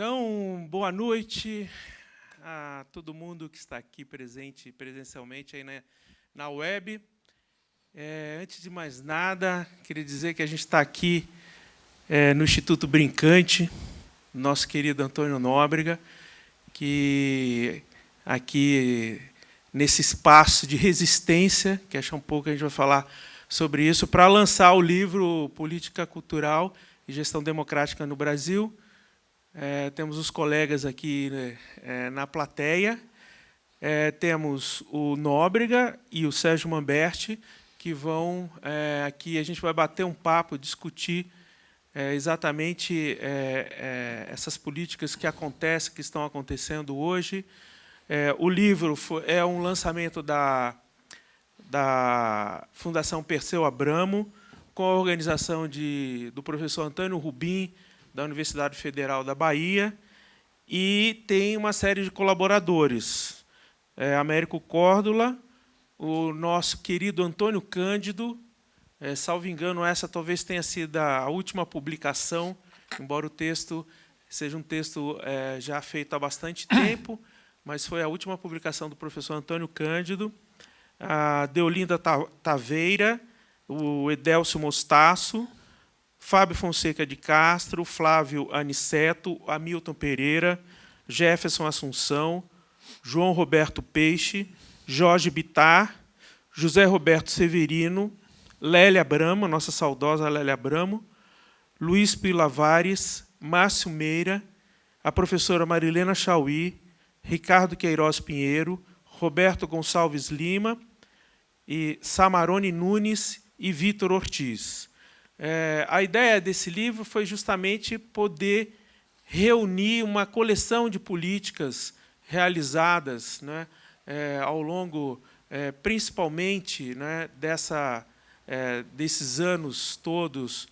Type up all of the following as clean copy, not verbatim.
Então, boa noite a todo mundo que está aqui presente presencialmente aí na web. Antes de mais nada, queria dizer que a gente está aqui no Instituto Brincante, nosso querido Antônio Nóbrega, que aqui nesse espaço de resistência, que acho um pouco a gente vai falar sobre isso, para lançar o livro Política Cultural e Gestão Democrática no Brasil. Temos os colegas aqui na plateia. Temos o Nóbrega e o Sérgio Mamberti, que vão aqui, a gente vai bater um papo, discutir exatamente essas políticas que acontecem, que estão acontecendo hoje. O livro é um lançamento da Fundação Perseu Abramo, com a organização do professor Antônio Rubim, da Universidade Federal da Bahia, e tem uma série de colaboradores. Américo Córdula, o nosso querido Antônio Cândido, salvo engano, essa talvez tenha sido a última publicação, embora o texto seja um texto já feito há bastante tempo, mas foi a última publicação do professor Antônio Cândido, a Deolinda Taveira, o Edélcio Mostaço, Fábio Fonseca de Castro, Flávio Aniceto, Hamilton Pereira, Jefferson Assunção, João Roberto Peixe, Jorge Bittar, José Roberto Severino, Lélia Abramo, nossa saudosa Lélia Abramo, Luiz Pilavares, Márcio Meira, a professora Marilena Chauí, Ricardo Queiroz Pinheiro, Roberto Gonçalves Lima, e Samarone Nunes e Vitor Ortiz. A ideia desse livro foi justamente poder reunir uma coleção de políticas realizadas, né, ao longo, principalmente, né, desses anos todos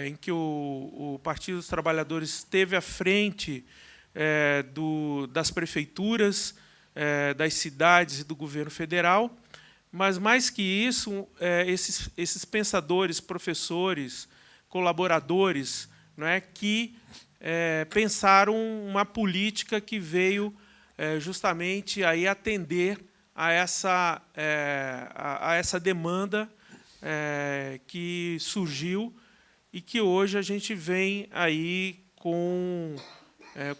em que o Partido dos Trabalhadores esteve à frente das prefeituras, das cidades e do governo federal. Mas, mais que isso, esses pensadores, professores, colaboradores, não é, que pensaram uma política que veio justamente aí atender a essa demanda que surgiu e que hoje a gente vem aí com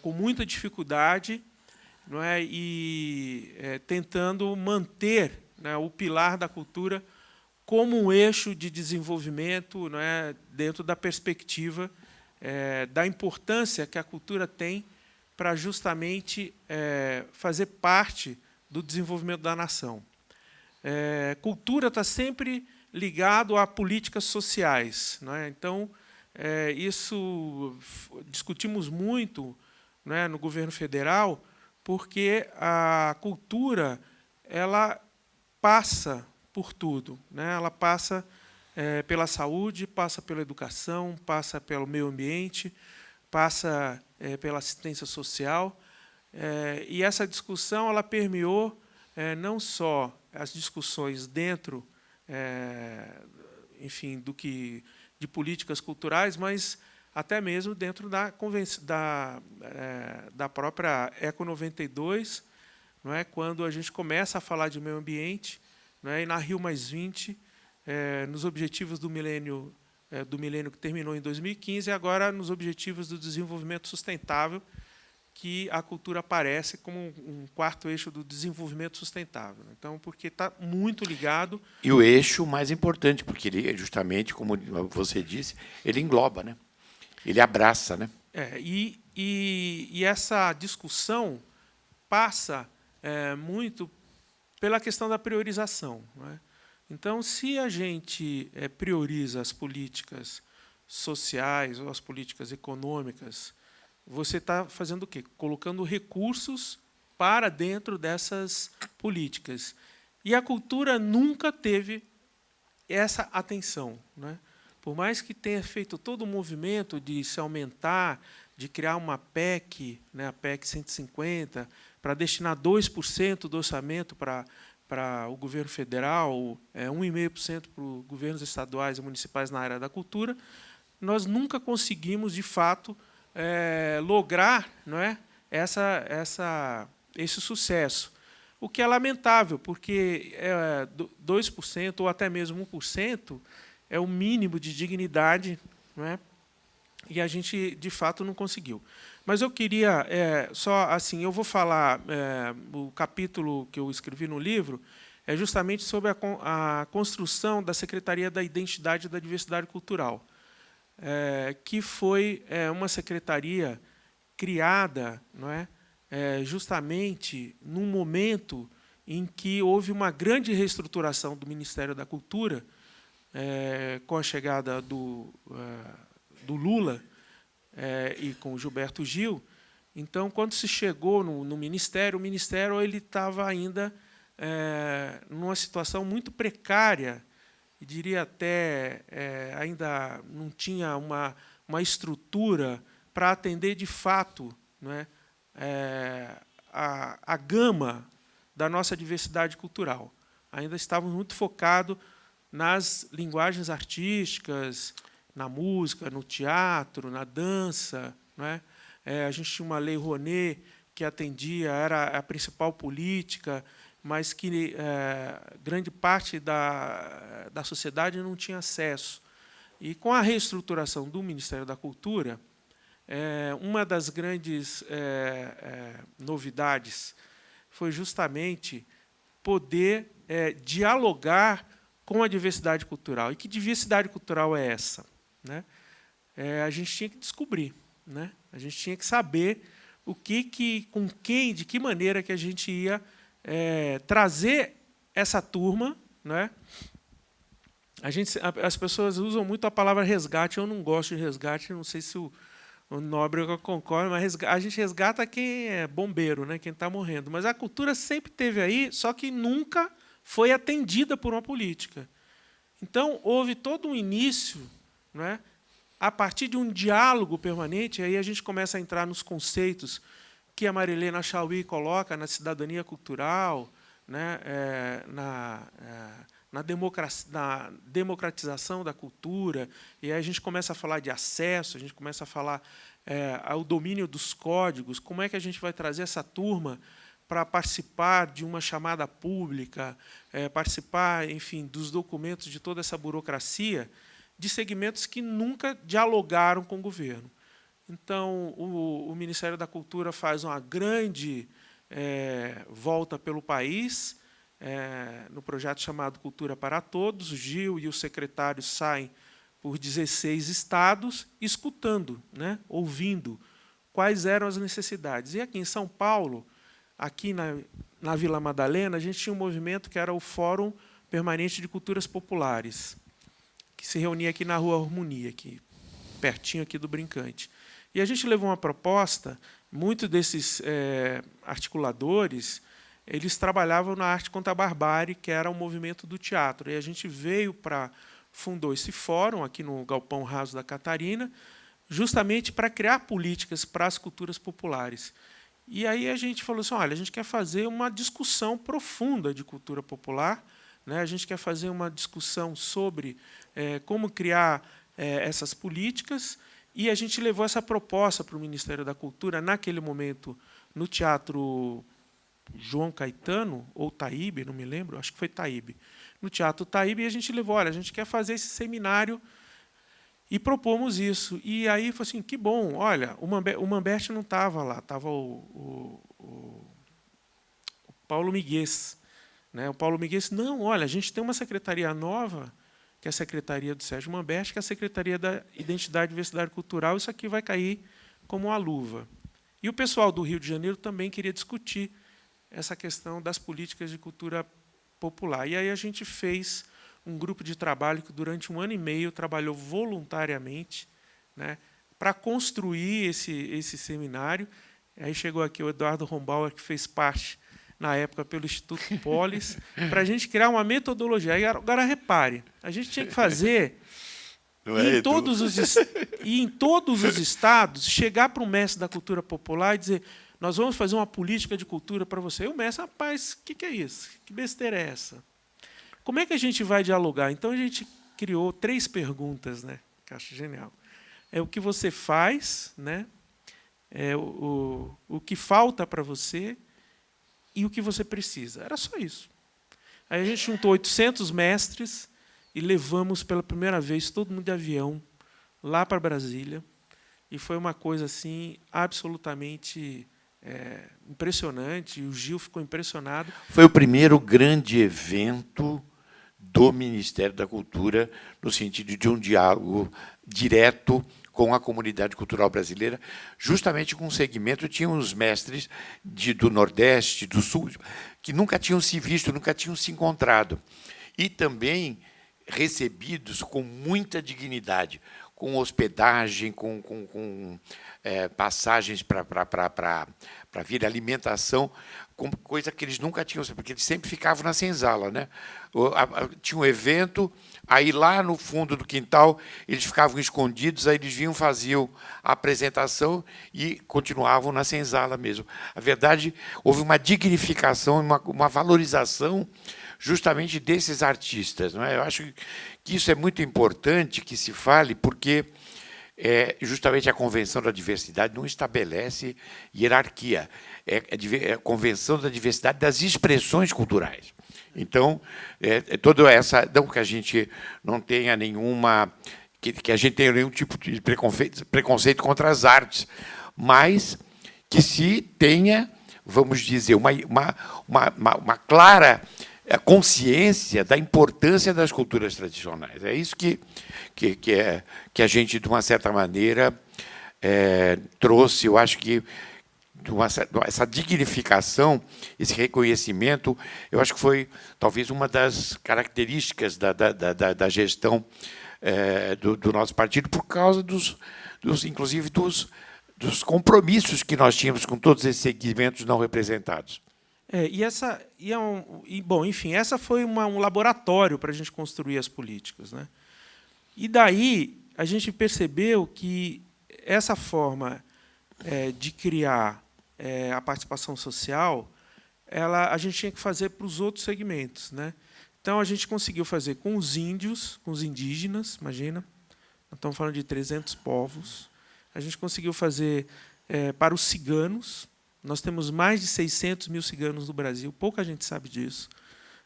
muita dificuldade, não é, e tentando manter, né, o pilar da cultura como um eixo de desenvolvimento, né, dentro da perspectiva da importância que a cultura tem para justamente fazer parte do desenvolvimento da nação. Cultura está sempre ligado a políticas sociais, não é? Então, isso discutimos muito, né, no governo federal, porque a cultura ela passa por tudo, né? Ela passa pela saúde, passa pela educação, passa pelo meio ambiente, passa pela assistência social, e essa discussão ela permeou não só as discussões dentro, enfim, de políticas culturais, mas até mesmo dentro da própria Eco 92, não é, quando a gente começa a falar de meio ambiente, não é, e na Rio+20, nos objetivos do milênio que terminou em 2015, e agora nos objetivos do desenvolvimento sustentável, que a cultura aparece como um quarto eixo do desenvolvimento sustentável. Então, porque está muito ligado. E o eixo mais importante, porque ele, justamente, como você disse, ele engloba, né? Ele abraça, né? E essa discussão passa muito pela questão da priorização, não é? Então, se a gente prioriza as políticas sociais ou as políticas econômicas, você está fazendo o quê? Colocando recursos para dentro dessas políticas. E a cultura nunca teve essa atenção, né? Por mais que tenha feito todo o movimento de se aumentar, de criar uma PEC, né, a PEC 150, para destinar 2% do orçamento para o governo federal, 1,5% para os governos estaduais e municipais na área da cultura, nós nunca conseguimos, de fato, lograr, não é, esse sucesso. O que é lamentável, porque 2% ou até mesmo 1% é o mínimo de dignidade, não é? E a gente, de fato, não conseguiu. Mas eu queria, só assim, eu vou falar, o capítulo que eu escrevi no livro é justamente sobre a construção da Secretaria da Identidade e da Diversidade Cultural, que foi uma secretaria criada, não é, justamente num momento em que houve uma grande reestruturação do Ministério da Cultura, com a chegada do Lula e com o Gilberto Gil. Então, quando se chegou no Ministério, o Ministério ele estava ainda numa situação muito precária, e diria até ainda não tinha uma estrutura para atender de fato, não é, a gama da nossa diversidade cultural. Ainda estávamos muito focados nas linguagens artísticas, na música, no teatro, na dança, não é? A gente tinha uma lei Rouanet que atendia, era a principal política, mas que grande parte da sociedade não tinha acesso. E, com a reestruturação do Ministério da Cultura, uma das grandes novidades foi justamente poder dialogar com a diversidade cultural. E que diversidade cultural é essa, né? A gente tinha que descobrir, né? A gente tinha que saber com quem, de que maneira que a gente ia trazer essa turma, né? As pessoas usam muito a palavra resgate. Eu não gosto de resgate, não sei se o Nóbrega concorda, mas a gente resgata quem é bombeiro, né? Quem está morrendo. Mas a cultura sempre esteve aí, só que nunca foi atendida por uma política. Então, houve todo um início, né, a partir de um diálogo permanente, aí a gente começa a entrar nos conceitos que a Marilena Chauí coloca na cidadania cultural, né, na democratização da cultura, e aí a gente começa a falar de acesso, a gente começa a falar ao domínio dos códigos, como é que a gente vai trazer essa turma para participar de uma chamada pública, participar, enfim, dos documentos de toda essa burocracia, de segmentos que nunca dialogaram com o governo. Então, o Ministério da Cultura faz uma grande volta pelo país, no projeto chamado Cultura para Todos. O Gil e os secretários saem por 16 estados, escutando, né, ouvindo quais eram as necessidades. E aqui em São Paulo, aqui na Vila Madalena, a gente tinha um movimento que era o Fórum Permanente de Culturas Populares, que se reunia aqui na Rua Harmonia, aqui, pertinho aqui do Brincante. E a gente levou uma proposta, muitos desses articuladores, eles trabalhavam na arte contra a barbárie, que era o movimento do teatro. E a gente fundou esse fórum aqui no Galpão Raso da Catarina, justamente para criar políticas para as culturas populares. E aí a gente falou assim, olha, a gente quer fazer uma discussão profunda de cultura popular, né? A gente quer fazer uma discussão sobre como criar essas políticas, e a gente levou essa proposta para o Ministério da Cultura, naquele momento, no Teatro João Caetano, ou Taíbe, não me lembro, acho que foi Taíbe, no Teatro Taíbe, e a gente levou, olha, a gente quer fazer esse seminário, e propomos isso. E aí foi assim, que bom, olha, o Mambert não estava lá, estava o Paulo Miguês. Né? O Paulo Miguês, não, olha, a gente tem uma secretaria nova, que é a Secretaria do Sérgio Mambert, que é a Secretaria da Identidade e Diversidade Cultural, isso aqui vai cair como uma luva. E o pessoal do Rio de Janeiro também queria discutir essa questão das políticas de cultura popular. E aí a gente fez um grupo de trabalho que, durante 1 ano e meio, trabalhou voluntariamente, né, para construir esse seminário. Aí chegou aqui o Eduardo Rombauer, que fez parte, na época, pelo Instituto Polis, para a gente criar uma metodologia. Aí, agora, repare, a gente tinha que fazer, em todos os estados, chegar para o mestre da cultura popular e dizer, nós vamos fazer uma política de cultura para você. E o mestre, rapaz, o que é isso? Que besteira é essa? Como é que a gente vai dialogar? Então, a gente criou 3 perguntas, né, que eu acho genial. É o que você faz, né, o que falta para você e o que você precisa. Era só isso. Aí a gente juntou 800 mestres e levamos pela primeira vez todo mundo de avião lá para Brasília. E foi uma coisa assim absolutamente impressionante. E o Gil ficou impressionado. Foi o primeiro grande evento do Ministério da Cultura, no sentido de um diálogo direto com a comunidade cultural brasileira, justamente com um segmento, tinham os mestres do Nordeste, do Sul, que nunca tinham se visto, nunca tinham se encontrado. E também recebidos com muita dignidade, com hospedagem, com passagens para vir, alimentação, com coisa que eles nunca tinham, porque eles sempre ficavam na senzala, né? Tinha um evento, aí lá no fundo do quintal eles ficavam escondidos, aí eles vinham, faziam a apresentação e continuavam na senzala mesmo. A verdade, houve uma dignificação, uma valorização justamente desses artistas, não é? Eu acho que isso é muito importante que se fale, porque justamente a Convenção da Diversidade não estabelece hierarquia, é a Convenção da Diversidade das expressões culturais. Então, toda essa, não que a gente não tenha nenhuma, que a gente tenha nenhum tipo de preconceito contra as artes, mas que se tenha, vamos dizer, uma clara consciência da importância das culturas tradicionais. É isso que a gente, de uma certa maneira, trouxe. Eu acho que essa dignificação, esse reconhecimento, eu acho que foi talvez uma das características da gestão do nosso partido, por causa inclusive dos compromissos que nós tínhamos com todos esses segmentos não representados. Bom, enfim, essa foi um laboratório para a gente construir as políticas, né? E daí a gente percebeu que essa forma de criar a participação social, a gente tinha que fazer para os outros segmentos, né? Então a gente conseguiu fazer com os índios, com os indígenas, imagina, nós estamos falando de 300 povos. A gente conseguiu fazer para os ciganos. Nós temos mais de 600 mil ciganos no Brasil, pouca gente sabe disso,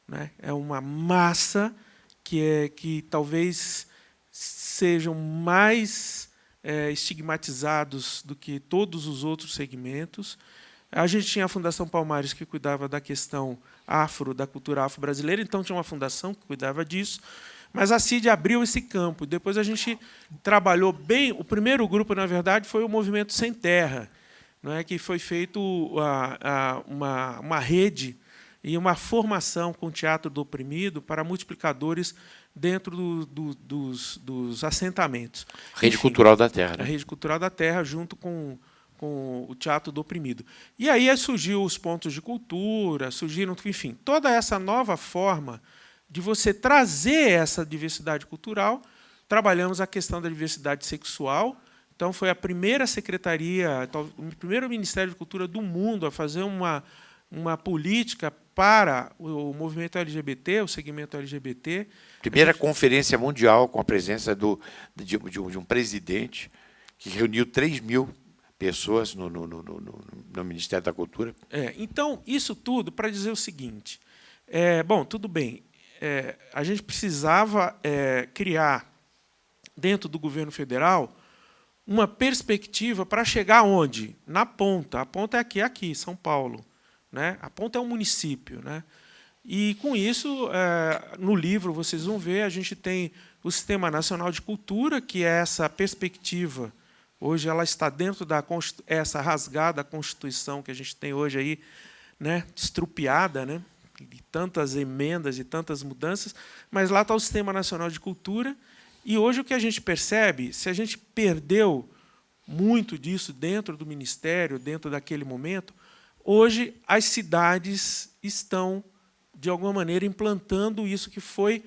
né? É uma massa que talvez sejam mais estigmatizados do que todos os outros segmentos. A gente tinha a Fundação Palmares, que cuidava da questão da cultura afro-brasileira, então tinha uma fundação que cuidava disso, mas a CID abriu esse campo. Depois a gente trabalhou bem. O primeiro grupo, na verdade, foi o Movimento Sem Terra, não é, que foi feito uma rede e uma formação com o Teatro do Oprimido para multiplicadores dentro dos assentamentos. Rede Cultural da Terra, né? A Rede Cultural da Terra, junto com o Teatro do Oprimido. E aí surgiu os pontos de cultura, surgiram, enfim, toda essa nova forma de você trazer essa diversidade cultural. Trabalhamos a questão da diversidade sexual. Então, foi a primeira secretaria, o primeiro Ministério de Cultura do mundo a fazer uma política para o movimento LGBT, o segmento LGBT. Primeira conferência mundial com a presença de um presidente que reuniu 3.000 pessoas no Ministério da Cultura. Então, isso tudo para dizer o seguinte. Bom, tudo bem. A gente precisava criar, dentro do governo federal, uma perspectiva para chegar onde? Na ponta. A ponta é aqui, São Paulo, né? A ponta é um município, né? E, com isso, no livro, vocês vão ver, a gente tem o Sistema Nacional de Cultura, que é essa perspectiva. Hoje ela está dentro essa rasgada Constituição que a gente tem hoje aí, né? Estrupiada, né? De tantas emendas e tantas mudanças, mas lá está o Sistema Nacional de Cultura. E hoje o que a gente percebe, se a gente perdeu muito disso dentro do Ministério, dentro daquele momento, hoje as cidades estão, de alguma maneira, implantando isso que foi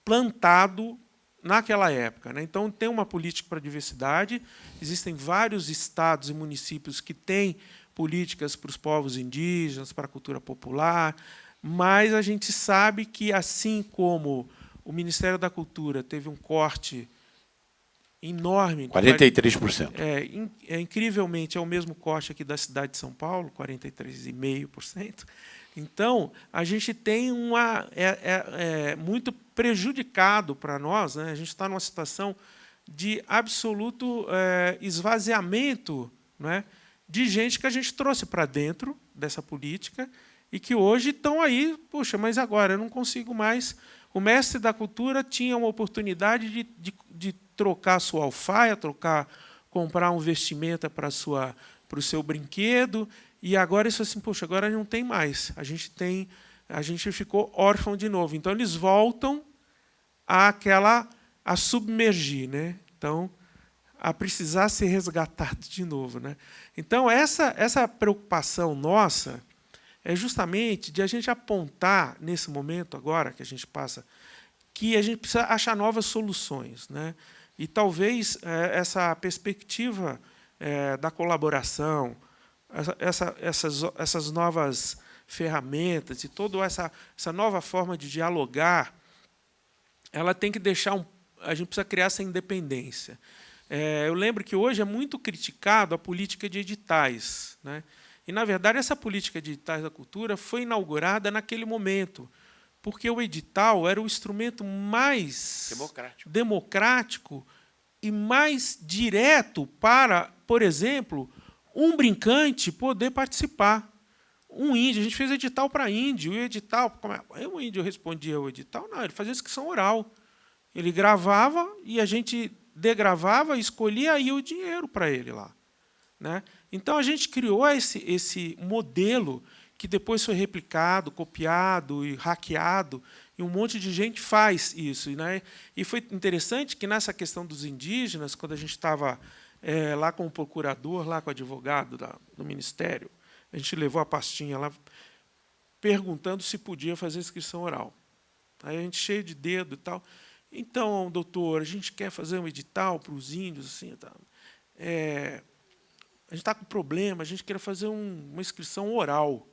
plantado naquela época, né? Então, tem uma política para a diversidade, existem vários estados e municípios que têm políticas para os povos indígenas, para a cultura popular, mas a gente sabe que, assim como o Ministério da Cultura teve um corte enorme. 43%. Incrivelmente, é o mesmo corte aqui da cidade de São Paulo, 43,5%. Então, a gente tem muito prejudicado para nós, né? A gente está numa situação de absoluto esvaziamento, né, de gente que a gente trouxe para dentro dessa política e que hoje estão aí, puxa, mas agora eu não consigo mais. O mestre da cultura tinha uma oportunidade de trocar a sua alfaia, comprar um vestimenta para o seu brinquedo, e agora isso assim, poxa, agora não tem mais. A gente ficou órfão de novo. Então eles voltam a submergir, né? Então, a precisar ser resgatado de novo, né? Então essa preocupação nossa é justamente de a gente apontar nesse momento agora que a gente passa que a gente precisa achar novas soluções, né? E talvez essa perspectiva da colaboração, essas novas ferramentas e toda essa nova forma de dialogar, ela tem que deixar a gente precisa criar essa independência. Eu lembro que hoje é muito criticado a política de editais, né? E, na verdade, essa política de editais da cultura foi inaugurada naquele momento, porque o edital era o instrumento mais democrático e mais direto para, por exemplo, um brincante poder participar. Um índio, a gente fez edital para índio, e o edital, o índio respondia ao edital, não, ele fazia inscrição oral. Ele gravava e a gente degravava, escolhia aí o dinheiro para ele lá, né? Então a gente criou esse modelo que depois foi replicado, copiado e hackeado, e um monte de gente faz isso, né? E foi interessante que nessa questão dos indígenas, quando a gente estava lá com o procurador, lá com o advogado do Ministério, a gente levou a pastinha lá perguntando se podia fazer inscrição oral. Aí a gente cheio de dedo e tal. Então, doutor, a gente quer fazer um edital para os índios, assim, tá? A gente está com problema, a gente quer fazer uma inscrição oral.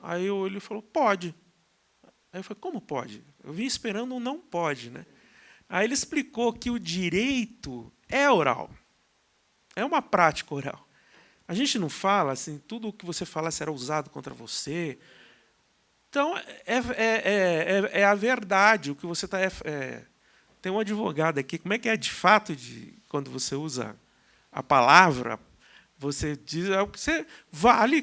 Aí ele falou, pode. Aí eu falei, como pode? Eu vim esperando um não pode, né? Aí ele explicou que o direito é oral, é uma prática oral. A gente não fala assim, tudo o que você falar será usado contra você. Então, é a verdade. O que você está... tem um advogado aqui. Como é que é de fato quando você usa a palavra? Você diz o que você vale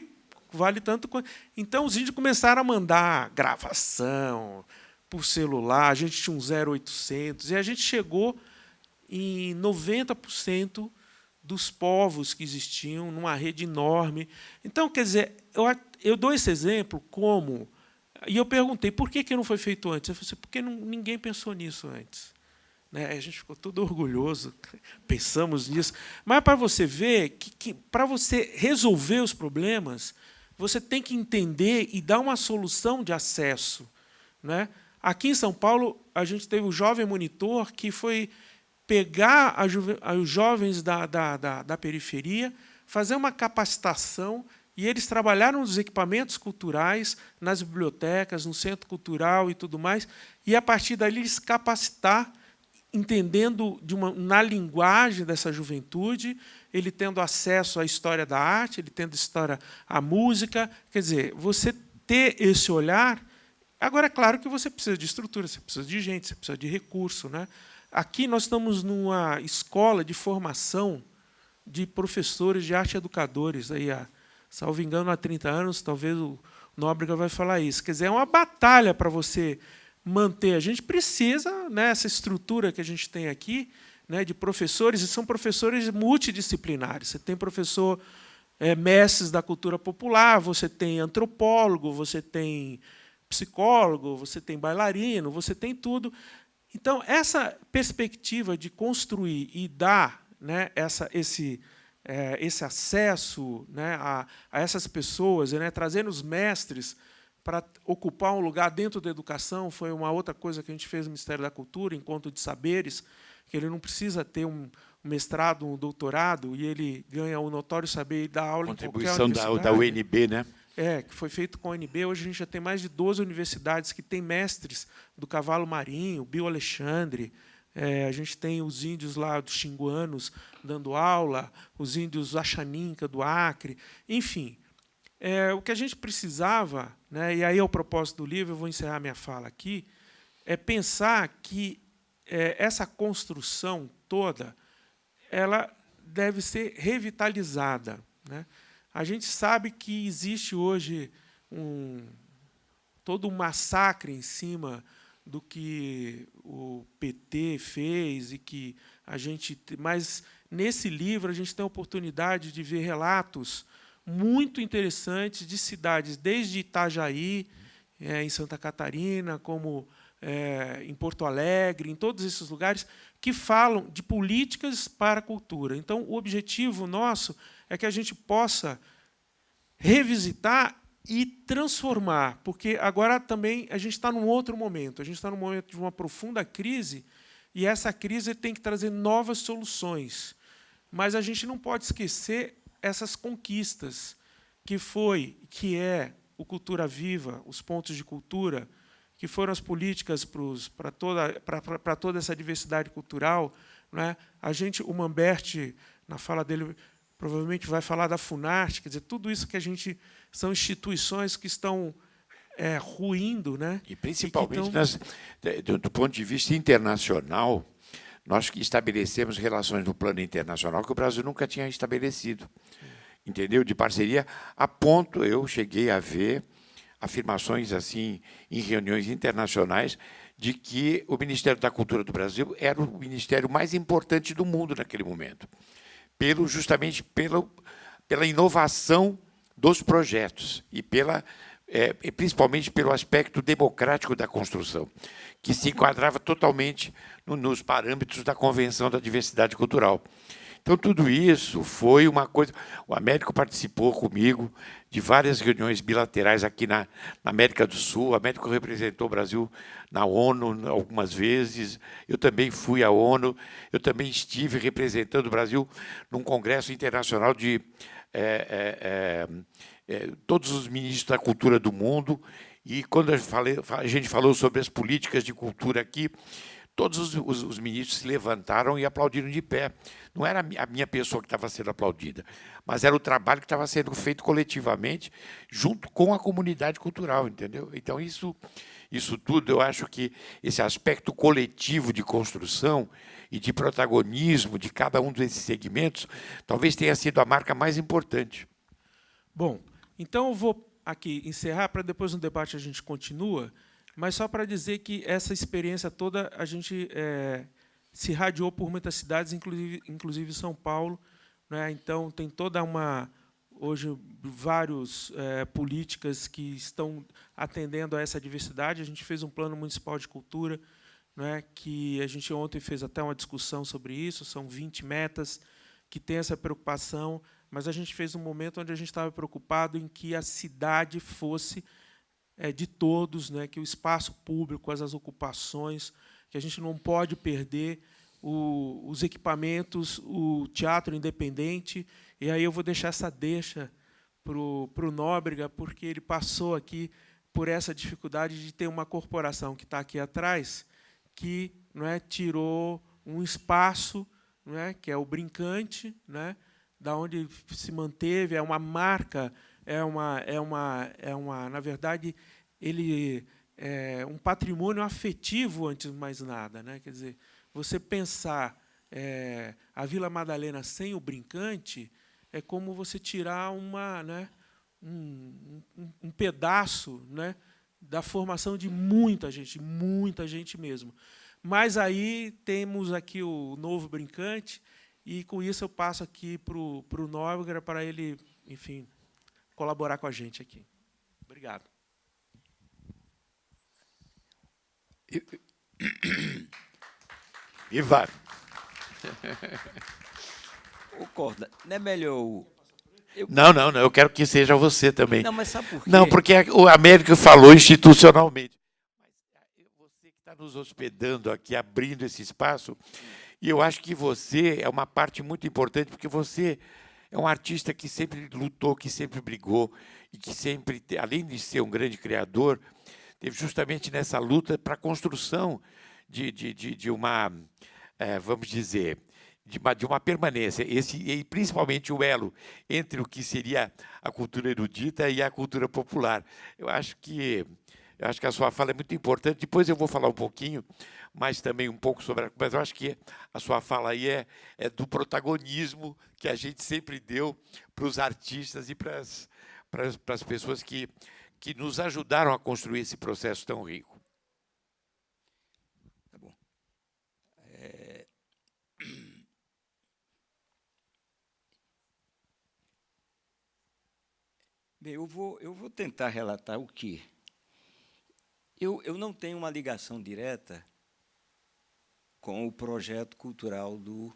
tanto quanto... Então, os índios começaram a mandar gravação por celular. A gente tinha um 0800. E a gente chegou em 90% dos povos que existiam, numa rede enorme. Então, quer dizer, eu dou esse exemplo como... E eu perguntei, por que não foi feito antes? Eu falei assim, porque ninguém pensou nisso antes. Né? A gente ficou todo orgulhoso, pensamos nisso. Mas para você ver que para você resolver os problemas, você tem que entender e dar uma solução de acesso. Né? Aqui em São Paulo, a gente teve o Jovem Monitor, que foi pegar os jovens da periferia, fazer uma capacitação. E eles trabalharam nos equipamentos culturais, nas bibliotecas, no centro cultural e tudo mais, e, a partir dali, eles capacitar, entendendo na linguagem dessa juventude, ele tendo acesso à história da arte, ele tendo história à música. Quer dizer, você ter esse olhar... Agora, é claro que você precisa de estrutura, você precisa de gente, você precisa de recurso, né? Aqui nós estamos numa escola de formação de professores de arte educadores, aí salvo engano, há 30 anos, talvez o Nóbrega vai falar isso. Quer dizer, é uma batalha para você manter. A gente precisa, né, essa estrutura que a gente tem aqui, né, de professores, e são professores multidisciplinares. Você tem professor mestres da cultura popular, você tem antropólogo, você tem psicólogo, você tem bailarino, você tem tudo. Então, essa perspectiva de construir e dar, né, esse acesso, né, a essas pessoas, né, trazendo os mestres para ocupar um lugar dentro da educação, foi uma outra coisa que a gente fez no Ministério da Cultura, Encontro de Saberes, que ele não precisa ter um mestrado, um doutorado, e ele ganha o notório saber e dá aula em qualquer universidade. Contribuição da UNB, né? Que foi feito com a UNB. Hoje a gente já tem mais de 12 universidades que têm mestres do cavalo marinho, Bio Alexandre, A gente tem os índios lá dos xinguanos dando aula, os índios Axaninca do Acre, enfim. O que a gente precisava, né, e aí é o propósito do livro, eu vou encerrar minha fala aqui, é pensar que essa construção toda ela deve ser revitalizada, né? A gente sabe que existe hoje todo um massacre em cima do que o PT fez e que a gente, mas nesse livro a gente tem a oportunidade de ver relatos muito interessantes de cidades desde Itajaí, em Santa Catarina, como em Porto Alegre, em todos esses lugares que falam de políticas para a cultura. Então, o objetivo nosso é que a gente possa revisitar e transformar, porque agora também a gente está num outro momento, a gente está num momento de uma profunda crise, e essa crise tem que trazer novas soluções. Mas a gente não pode esquecer essas conquistas, que é o Cultura Viva, os pontos de cultura, que foram as políticas para toda essa diversidade cultural. Né? O Mamberti, na fala dele, provavelmente vai falar da Funarte, quer dizer, tudo isso que a gente são instituições que estão ruindo, né? E principalmente do ponto de vista internacional, nós que estabelecemos relações no plano internacional que o Brasil nunca tinha estabelecido, entendeu? De parceria, a ponto eu cheguei a ver afirmações assim em reuniões internacionais de que o Ministério da Cultura do Brasil era o ministério mais importante do mundo naquele momento, justamente pela inovação dos projetos e principalmente pelo aspecto democrático da construção, que se enquadrava totalmente nos parâmetros da Convenção da Diversidade Cultural. Então, tudo isso foi uma coisa... O Américo participou comigo de várias reuniões bilaterais aqui na América do Sul. O Américo representou o Brasil na ONU algumas vezes. Eu também fui à ONU. Eu também estive representando o Brasil num congresso internacional de todos os ministros da cultura do mundo. E, quando a gente falou sobre as políticas de cultura aqui, todos os ministros se levantaram e aplaudiram de pé. Não era a minha pessoa que estava sendo aplaudida, mas era o trabalho que estava sendo feito coletivamente, junto com a comunidade cultural, entendeu? Então, isso tudo, eu acho que esse aspecto coletivo de construção e de protagonismo de cada um desses segmentos, talvez tenha sido a marca mais importante. Bom, então eu vou aqui encerrar, para depois no debate a gente continua, mas só para dizer que essa experiência toda a gente se irradiou por muitas cidades, inclusive São Paulo. Né? Então, tem toda hoje, várias políticas que estão atendendo a essa diversidade. A gente fez um plano municipal de cultura, né, que a gente ontem fez até uma discussão sobre isso, são 20 metas que têm essa preocupação, mas a gente fez um momento onde a gente estava preocupado em que a cidade fosse de todos, né, que o espaço público, as ocupações, que a gente não pode perder os equipamentos, o teatro independente. E aí eu vou deixar essa deixa para o Nóbrega, porque ele passou aqui por essa dificuldade de ter uma corporação que está aqui atrás, que tirou um espaço, que é o Brincante, da onde se manteve, é uma marca, na verdade, ele é um patrimônio afetivo antes de mais nada, né? Quer dizer, você pensar a Vila Madalena sem o Brincante é como você tirar um pedaço, né, da formação de muita gente mesmo. Mas aí temos aqui o novo Brincante, e com isso eu passo aqui para o Nóbrega para ele, enfim, colaborar com a gente aqui. Obrigado. Viva! Ô, Corda, não é melhor... Não, eu quero que seja você também. Não, mas sabe por quê? Não, porque o Américo falou institucionalmente. Mas você que está nos hospedando aqui, abrindo esse espaço, e eu acho que você é uma parte muito importante, porque você é um artista que sempre lutou, que sempre brigou, e que sempre, além de ser um grande criador, teve justamente nessa luta para a construção de uma, vamos dizer, de uma permanência, e principalmente o elo entre o que seria a cultura erudita e a cultura popular. Eu acho que a sua fala é muito importante. Depois eu vou falar um pouquinho, mas também um pouco sobre mas eu acho que a sua fala aí é do protagonismo que a gente sempre deu para os artistas e para as pessoas que nos ajudaram a construir esse processo tão rico. Tá bom. Bem, eu vou tentar relatar o quê? Eu não tenho uma ligação direta com o projeto cultural do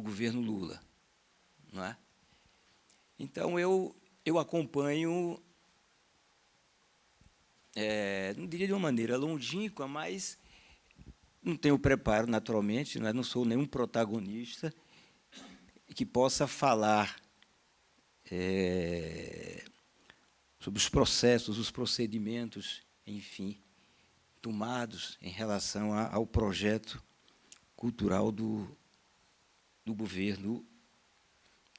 governo Lula, não é? Então, eu acompanho, não diria de uma maneira longínqua, mas não tenho preparo, naturalmente, não sou nenhum protagonista que possa falar sobre os processos, os procedimentos, enfim, tomados em relação ao projeto cultural do governo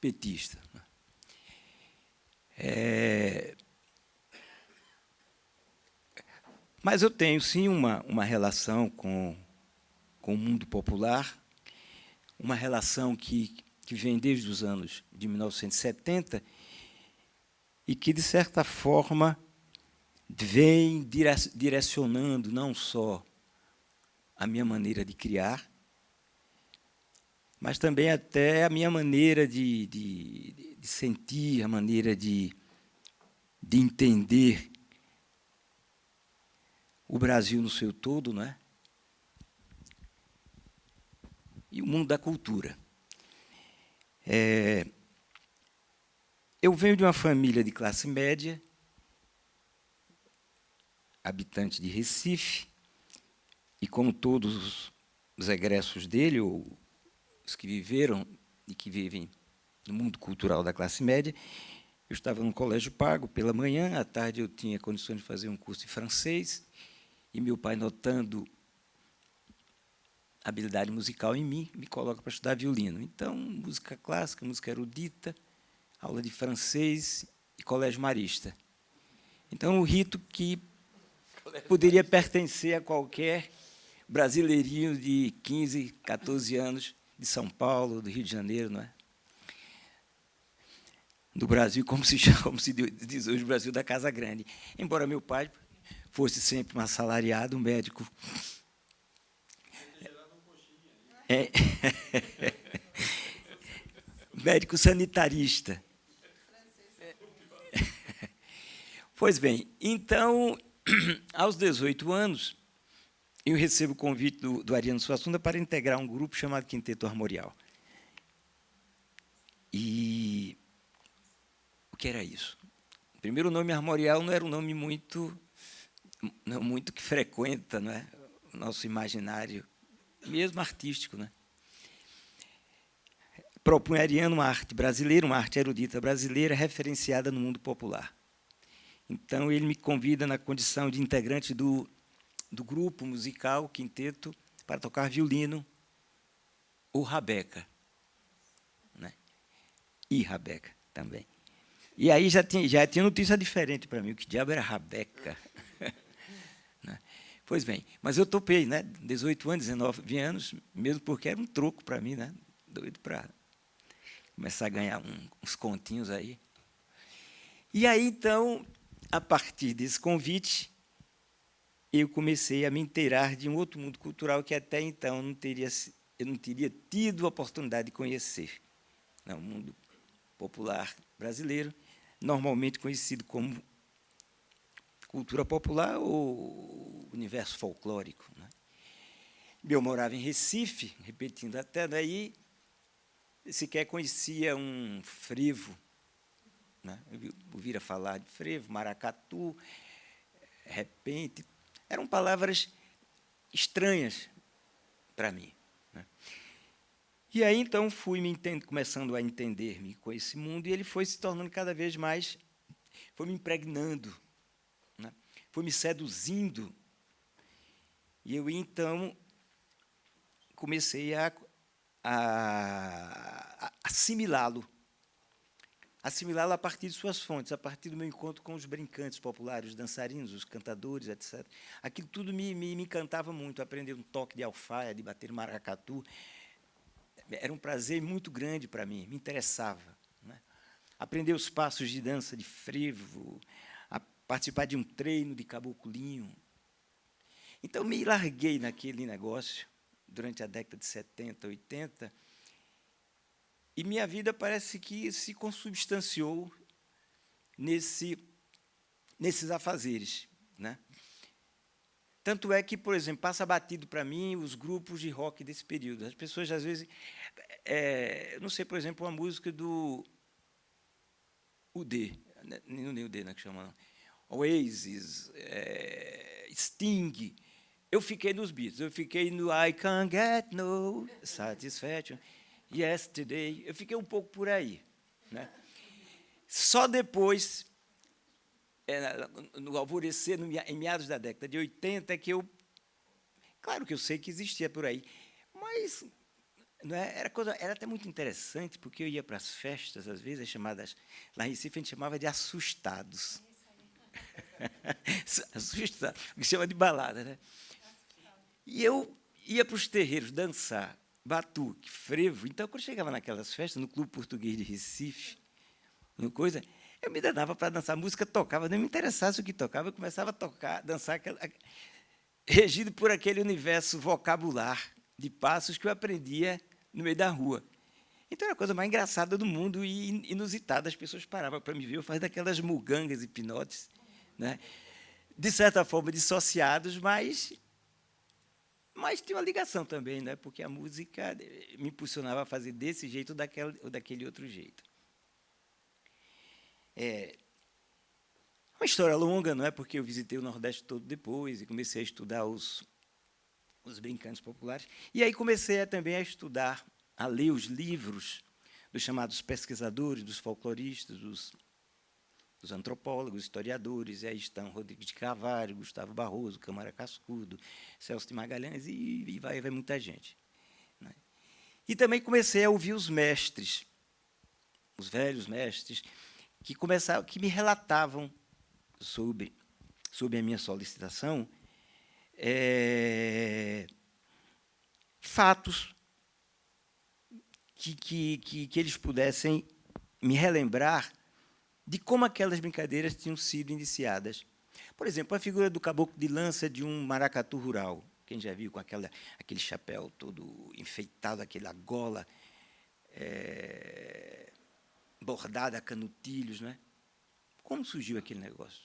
petista. Mas eu tenho, sim, uma relação com o mundo popular, uma relação que vem desde os anos de 1970 e que, de certa forma, vem direcionando não só a minha maneira de criar, mas também até a minha maneira de sentir, a maneira de entender o Brasil no seu todo, não é? E o mundo da cultura. Eu venho de uma família de classe média, habitante de Recife, e como todos os egressos dele, ou os que viveram e que vivem no mundo cultural da classe média, eu estava num colégio pago pela manhã, à tarde eu tinha condições de fazer um curso de francês, e meu pai, notando habilidade musical em mim, me coloca para estudar violino. Então, música clássica, música erudita, aula de francês e colégio marista. Então, o rito que poderia pertencer a qualquer brasileirinho de 15, 14 anos, de São Paulo, do Rio de Janeiro, não é? Do Brasil, como se diz hoje, o Brasil da Casa Grande. Embora meu pai fosse sempre um assalariado, um médico. Médico sanitarista. Pois bem, então, aos 18 anos, eu recebo o convite do Ariano Suassuna para integrar um grupo chamado Quinteto Armorial. E o que era isso? Primeiro, o nome armorial não era um nome muito que frequenta, não é, o nosso imaginário, mesmo artístico, né? Propunha Ariano uma arte brasileira, uma arte erudita brasileira, referenciada no mundo popular. Então, ele me convida na condição de integrante do grupo musical, quinteto, para tocar violino, ou rabeca, né? E rabeca também. E aí já tinha notícia diferente para mim, o que diabo era rabeca? Né? Pois bem, mas eu topei, né? 18 anos, 19 anos, mesmo porque era um troco para mim, né? Doido para começar a ganhar uns continhos aí. E aí, então, a partir desse convite, eu comecei a me inteirar de um outro mundo cultural que até então eu não teria tido a oportunidade de conhecer. O mundo popular brasileiro, normalmente conhecido como cultura popular ou universo folclórico, né? Eu morava em Recife, repetindo até daí, sequer conhecia um frevo, né? Eu ouvira falar de frevo, maracatu, repente. Eram palavras estranhas para mim, né? E aí, então, fui começando a entender-me com esse mundo, e ele foi se tornando cada vez mais, foi me impregnando, né? foi me seduzindo, e eu, então, comecei a assimilá-lo. Assimilá-lo a partir de suas fontes, a partir do meu encontro com os brincantes populares, os dançarinos, os cantadores, etc. Aquilo tudo me encantava muito. Aprender um toque de alfaia, de bater maracatu, era um prazer muito grande para mim, me interessava, né? Aprender os passos de dança de frevo, a participar de um treino de caboclinho. Então, me larguei naquele negócio durante a década de 70, 80, e minha vida parece que se consubstanciou nesses afazeres, né? Tanto é que, por exemplo, passa batido para mim os grupos de rock desse período. As pessoas, às vezes... não sei, por exemplo, uma música do UD, não é UD, não é que chama, não. Oasis, Sting. Eu fiquei nos Beatles, eu fiquei no I Can't Get No Satisfaction, Yesterday, eu fiquei um pouco por aí, né? Só depois, no alvorecer, em meados da década de 80, que eu... Claro que eu sei que existia por aí, mas não é, era até muito interessante, porque eu ia para as festas, às vezes, chamadas... Lá em Recife, a gente chamava de assustados. Assustados, o que chama de balada, né? E eu ia para os terreiros dançar batuque, frevo. Então, quando chegava naquelas festas, no Clube Português de Recife, no coisa, eu me danava para dançar. A música tocava, não me interessasse o que tocava, eu começava a tocar, dançar, regido por aquele universo vocabular de passos que eu aprendia no meio da rua. Então, era a coisa mais engraçada do mundo e inusitada. As pessoas paravam para me ver, eu fazia daquelas mugangas hipnóticas, né? De certa forma, dissociados, mas tinha uma ligação também, né? Porque a música me impulsionava a fazer desse jeito ou daquele outro jeito. É uma história longa, não é? Porque eu visitei o Nordeste todo depois e comecei a estudar os brincantes populares. E aí comecei também a estudar, a ler os livros dos chamados pesquisadores, dos folcloristas, dos antropólogos, historiadores, e aí estão Rodrigues de Carvalho, Gustavo Barroso, Câmara Cascudo, Celso de Magalhães, e vai muita gente, né? E também comecei a ouvir os mestres, os velhos mestres, que me relatavam sobre a minha solicitação, fatos que eles pudessem me relembrar de como aquelas brincadeiras tinham sido iniciadas. Por exemplo, a figura do caboclo de lança de um maracatu rural. Quem já viu com aquele chapéu todo enfeitado, aquela gola bordada a canutilhos, né? Como surgiu aquele negócio,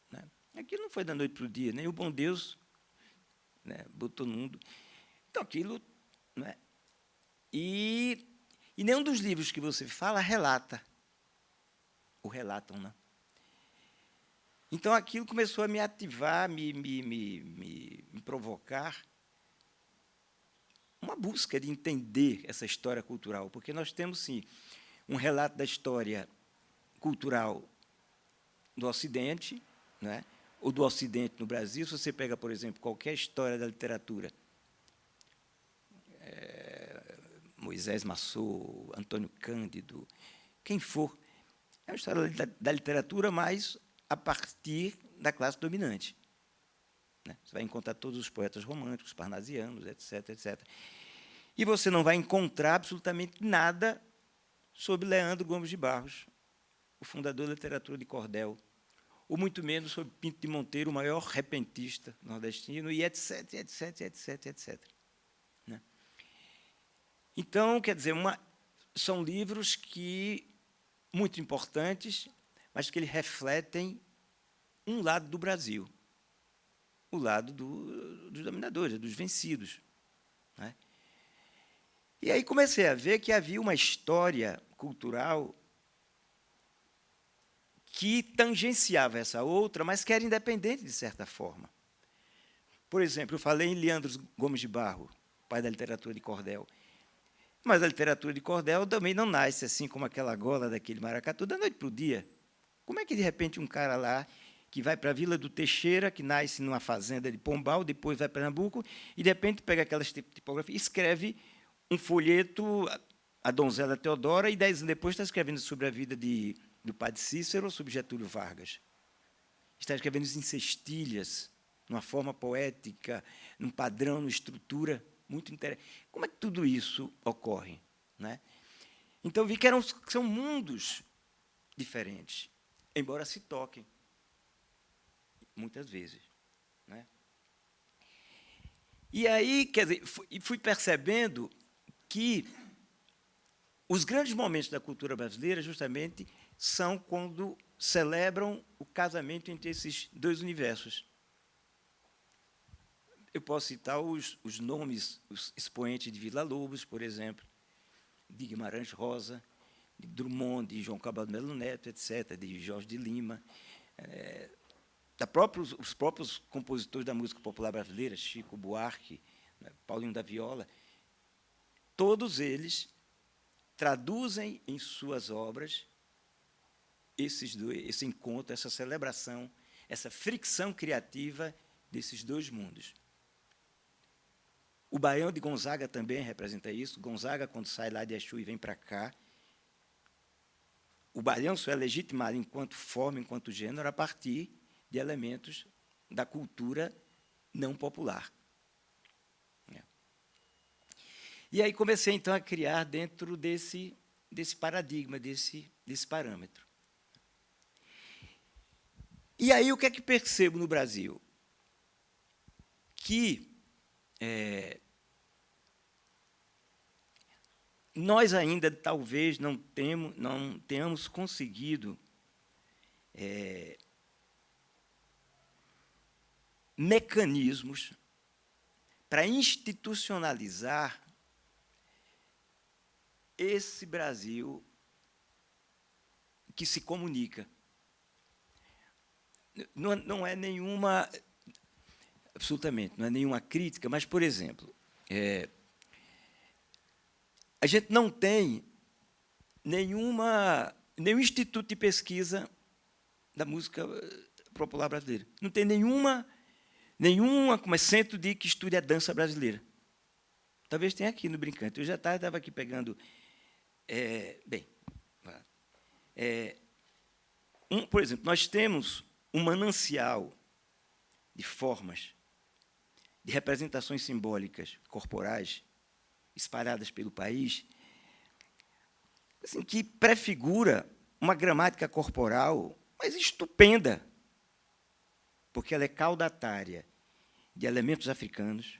né? Aquilo não foi da noite para o dia, nem o bom Deus, né, botou no mundo. Então, aquilo... Né? E nenhum dos livros que você fala relata. O relatam, né? Então, aquilo começou a me ativar, me provocar uma busca de entender essa história cultural, porque nós temos, sim, um relato da história cultural do Ocidente, né? Ou do Ocidente no Brasil. Se você pega, por exemplo, qualquer história da literatura, Moisés Massot, Antônio Cândido, quem for, é uma história da literatura, mas a partir da classe dominante, né? Você vai encontrar todos os poetas românticos, parnasianos, etc., etc. E você não vai encontrar absolutamente nada sobre Leandro Gomes de Barros, o fundador da literatura de cordel, ou muito menos sobre Pinto de Monteiro, o maior repentista nordestino, e etc., etc., etc., etc., né? Então, quer dizer, são livros muito importantes, mas que eles refletem um lado do Brasil, o lado dos dominadores, dos vencidos, né? E aí comecei a ver que havia uma história cultural que tangenciava essa outra, mas que era independente, de certa forma. Por exemplo, eu falei em Leandro Gomes de Barros, pai da literatura de cordel. Mas a literatura de cordel também não nasce assim como aquela gola daquele maracatu da noite para o dia. Como é que, de repente, um cara lá que vai para a Vila do Teixeira, que nasce numa fazenda de Pombal, depois vai para Pernambuco, e, de repente, pega aquelas tipografias e escreve um folheto, A Donzela Teodora, e 10 anos depois está escrevendo sobre a vida do padre Cícero, sobre Getúlio Vargas. Está escrevendo isso em cestilhas, numa forma poética, num padrão, numa estrutura muito interessante. Como é que tudo isso ocorre, né? Então, vi que são mundos diferentes, embora se toquem, muitas vezes, né? E aí, quer dizer, fui percebendo que os grandes momentos da cultura brasileira, justamente, são quando celebram o casamento entre esses dois universos. Eu posso citar os nomes, os expoentes de Villa-Lobos, por exemplo, de Guimarães Rosa, de Drummond, de João Cabral de Melo Neto, etc., de Jorge de Lima, os próprios compositores da música popular brasileira, Chico Buarque, Paulinho da Viola, todos eles traduzem em suas obras esse encontro, essa celebração, essa fricção criativa desses dois mundos. O Baião de Gonzaga também representa isso. Gonzaga, quando sai lá de Exu e vem para cá, o Baião só é legitimado enquanto forma, enquanto gênero, a partir de elementos da cultura não popular. E aí comecei, então, a criar dentro desse paradigma, desse parâmetro. E aí, o que é que percebo no Brasil? Que nós ainda, talvez, não tenhamos conseguido mecanismos para institucionalizar esse Brasil que se comunica. Não é nenhuma, absolutamente, não é nenhuma crítica, mas, por exemplo, a gente não tem nenhum instituto de pesquisa da música popular brasileira. Não tem nenhuma como é centro que estude a dança brasileira. Talvez tenha aqui no Brincante. Eu já estava aqui pegando... por exemplo, nós temos um manancial de formas, de representações simbólicas corporais espalhadas pelo país, assim, que prefigura uma gramática corporal, mas estupenda, porque ela é caudatária de elementos africanos,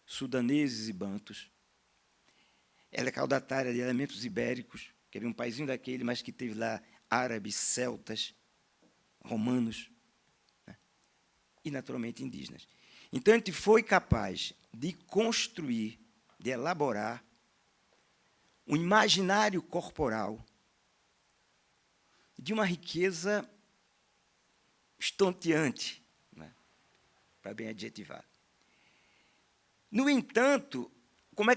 sudaneses e bantos. Ela é caudatária de elementos ibéricos, que era um paísinho daquele, mas que teve lá árabes, celtas, romanos, né? E, naturalmente, indígenas. Então, a gente foi capaz de construir, de elaborar um imaginário corporal de uma riqueza estonteante, né? Para bem adjetivar. No entanto, como é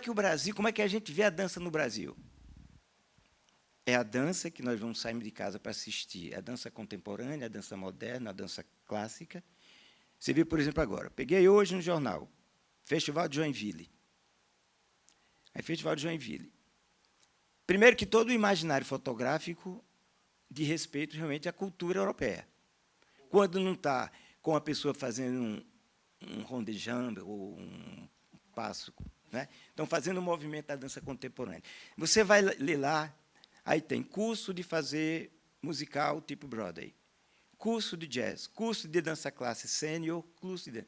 que a gente vê a dança no Brasil? É a dança que nós vamos sair de casa para assistir, a dança contemporânea, a dança moderna, a dança clássica. Você vê, por exemplo, agora, peguei hoje no jornal, Festival de Joinville. Aí, Festival de Joinville. Primeiro que todo o imaginário fotográfico de respeito realmente à cultura europeia. Quando não está com a pessoa fazendo um rondejambe ou um passo, né? Estão fazendo um movimento da dança contemporânea. Você vai ler lá, aí tem curso de fazer musical tipo Broadway, curso de jazz, curso de dança classe sênior, curso de...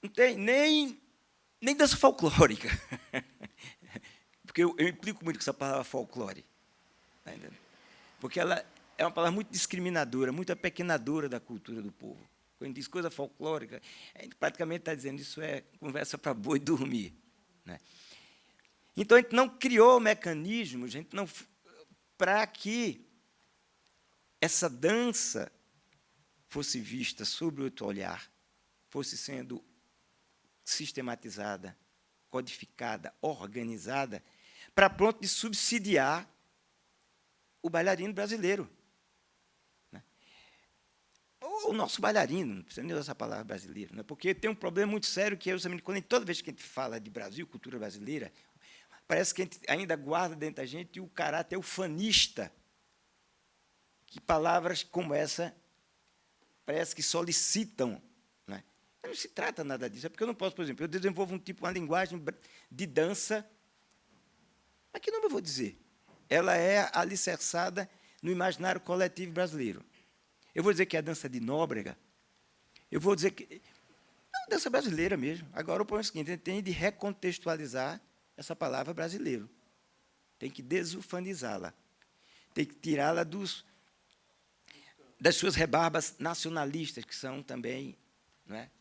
Não tem nem dança folclórica. Porque eu implico muito com essa palavra folclore. Porque ela é uma palavra muito discriminadora, muito apequenadora da cultura do povo. Quando diz coisa folclórica, a gente praticamente está dizendo isso é conversa para boi dormir, né? Então, a gente não criou mecanismos para que essa dança fosse vista sob outro olhar, fosse sendo sistematizada, codificada, organizada, para pronto de subsidiar o bailarino brasileiro, né? o nosso bailarino, não precisa nem usar essa palavra brasileiro, né? Porque tem um problema muito sério que é justamente quando toda vez que a gente fala de Brasil, cultura brasileira, parece que a gente ainda guarda dentro da gente o caráter ufanista, que palavras como essa parece que solicitam. Né? Não se trata nada disso, é porque eu não posso, por exemplo, eu desenvolvo uma linguagem de dança, mas que nome eu vou dizer? Ela é alicerçada no imaginário coletivo brasileiro. Eu vou dizer que é a dança de Nóbrega, eu vou dizer que é uma dança brasileira mesmo. Agora, o problema é o seguinte, a gente tem de recontextualizar essa palavra brasileiro. Tem que desufanizá-la. Tem que tirá-la das suas rebarbas nacionalistas, que são também... Não é?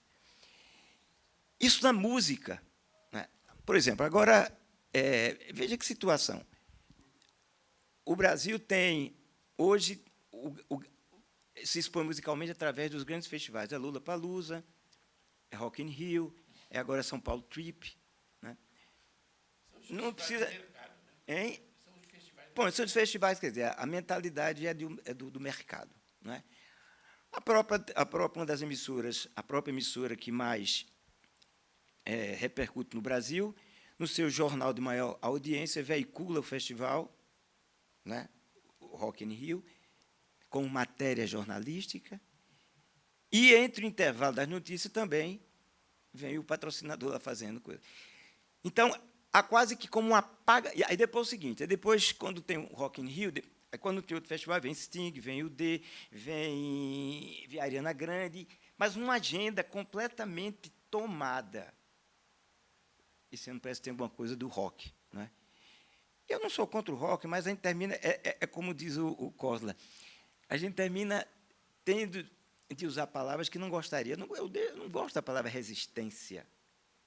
Isso na música. Não é? Por exemplo, agora, veja que situação. O Brasil tem, hoje, se expõe musicalmente através dos grandes festivais. É Lollapalooza, é Rock in Rio, é agora São Paulo Trip. Né? Não precisa... Hein? Bom, são os festivais, quer dizer, a mentalidade é do mercado. Não é? A própria uma das emissoras, a própria emissora que mais repercute no Brasil, no seu jornal de maior audiência, veicula o festival, né, o Rock in Rio, com matéria jornalística, e, entre o intervalo das notícias, também vem o patrocinador lá fazendo coisa. Então, há quase que como uma paga... E aí depois é o seguinte, depois, quando tem o Rock in Rio, quando tem outro festival, vem Sting, vem o D, vem Ariana Grande, mas uma agenda completamente tomada. Esse ano parece que tem alguma coisa do rock. Não é? Eu não sou contra o rock, mas a gente termina... É como diz o Cosla, a gente termina tendo de usar palavras que não gostaria. Eu não gosto da palavra resistência.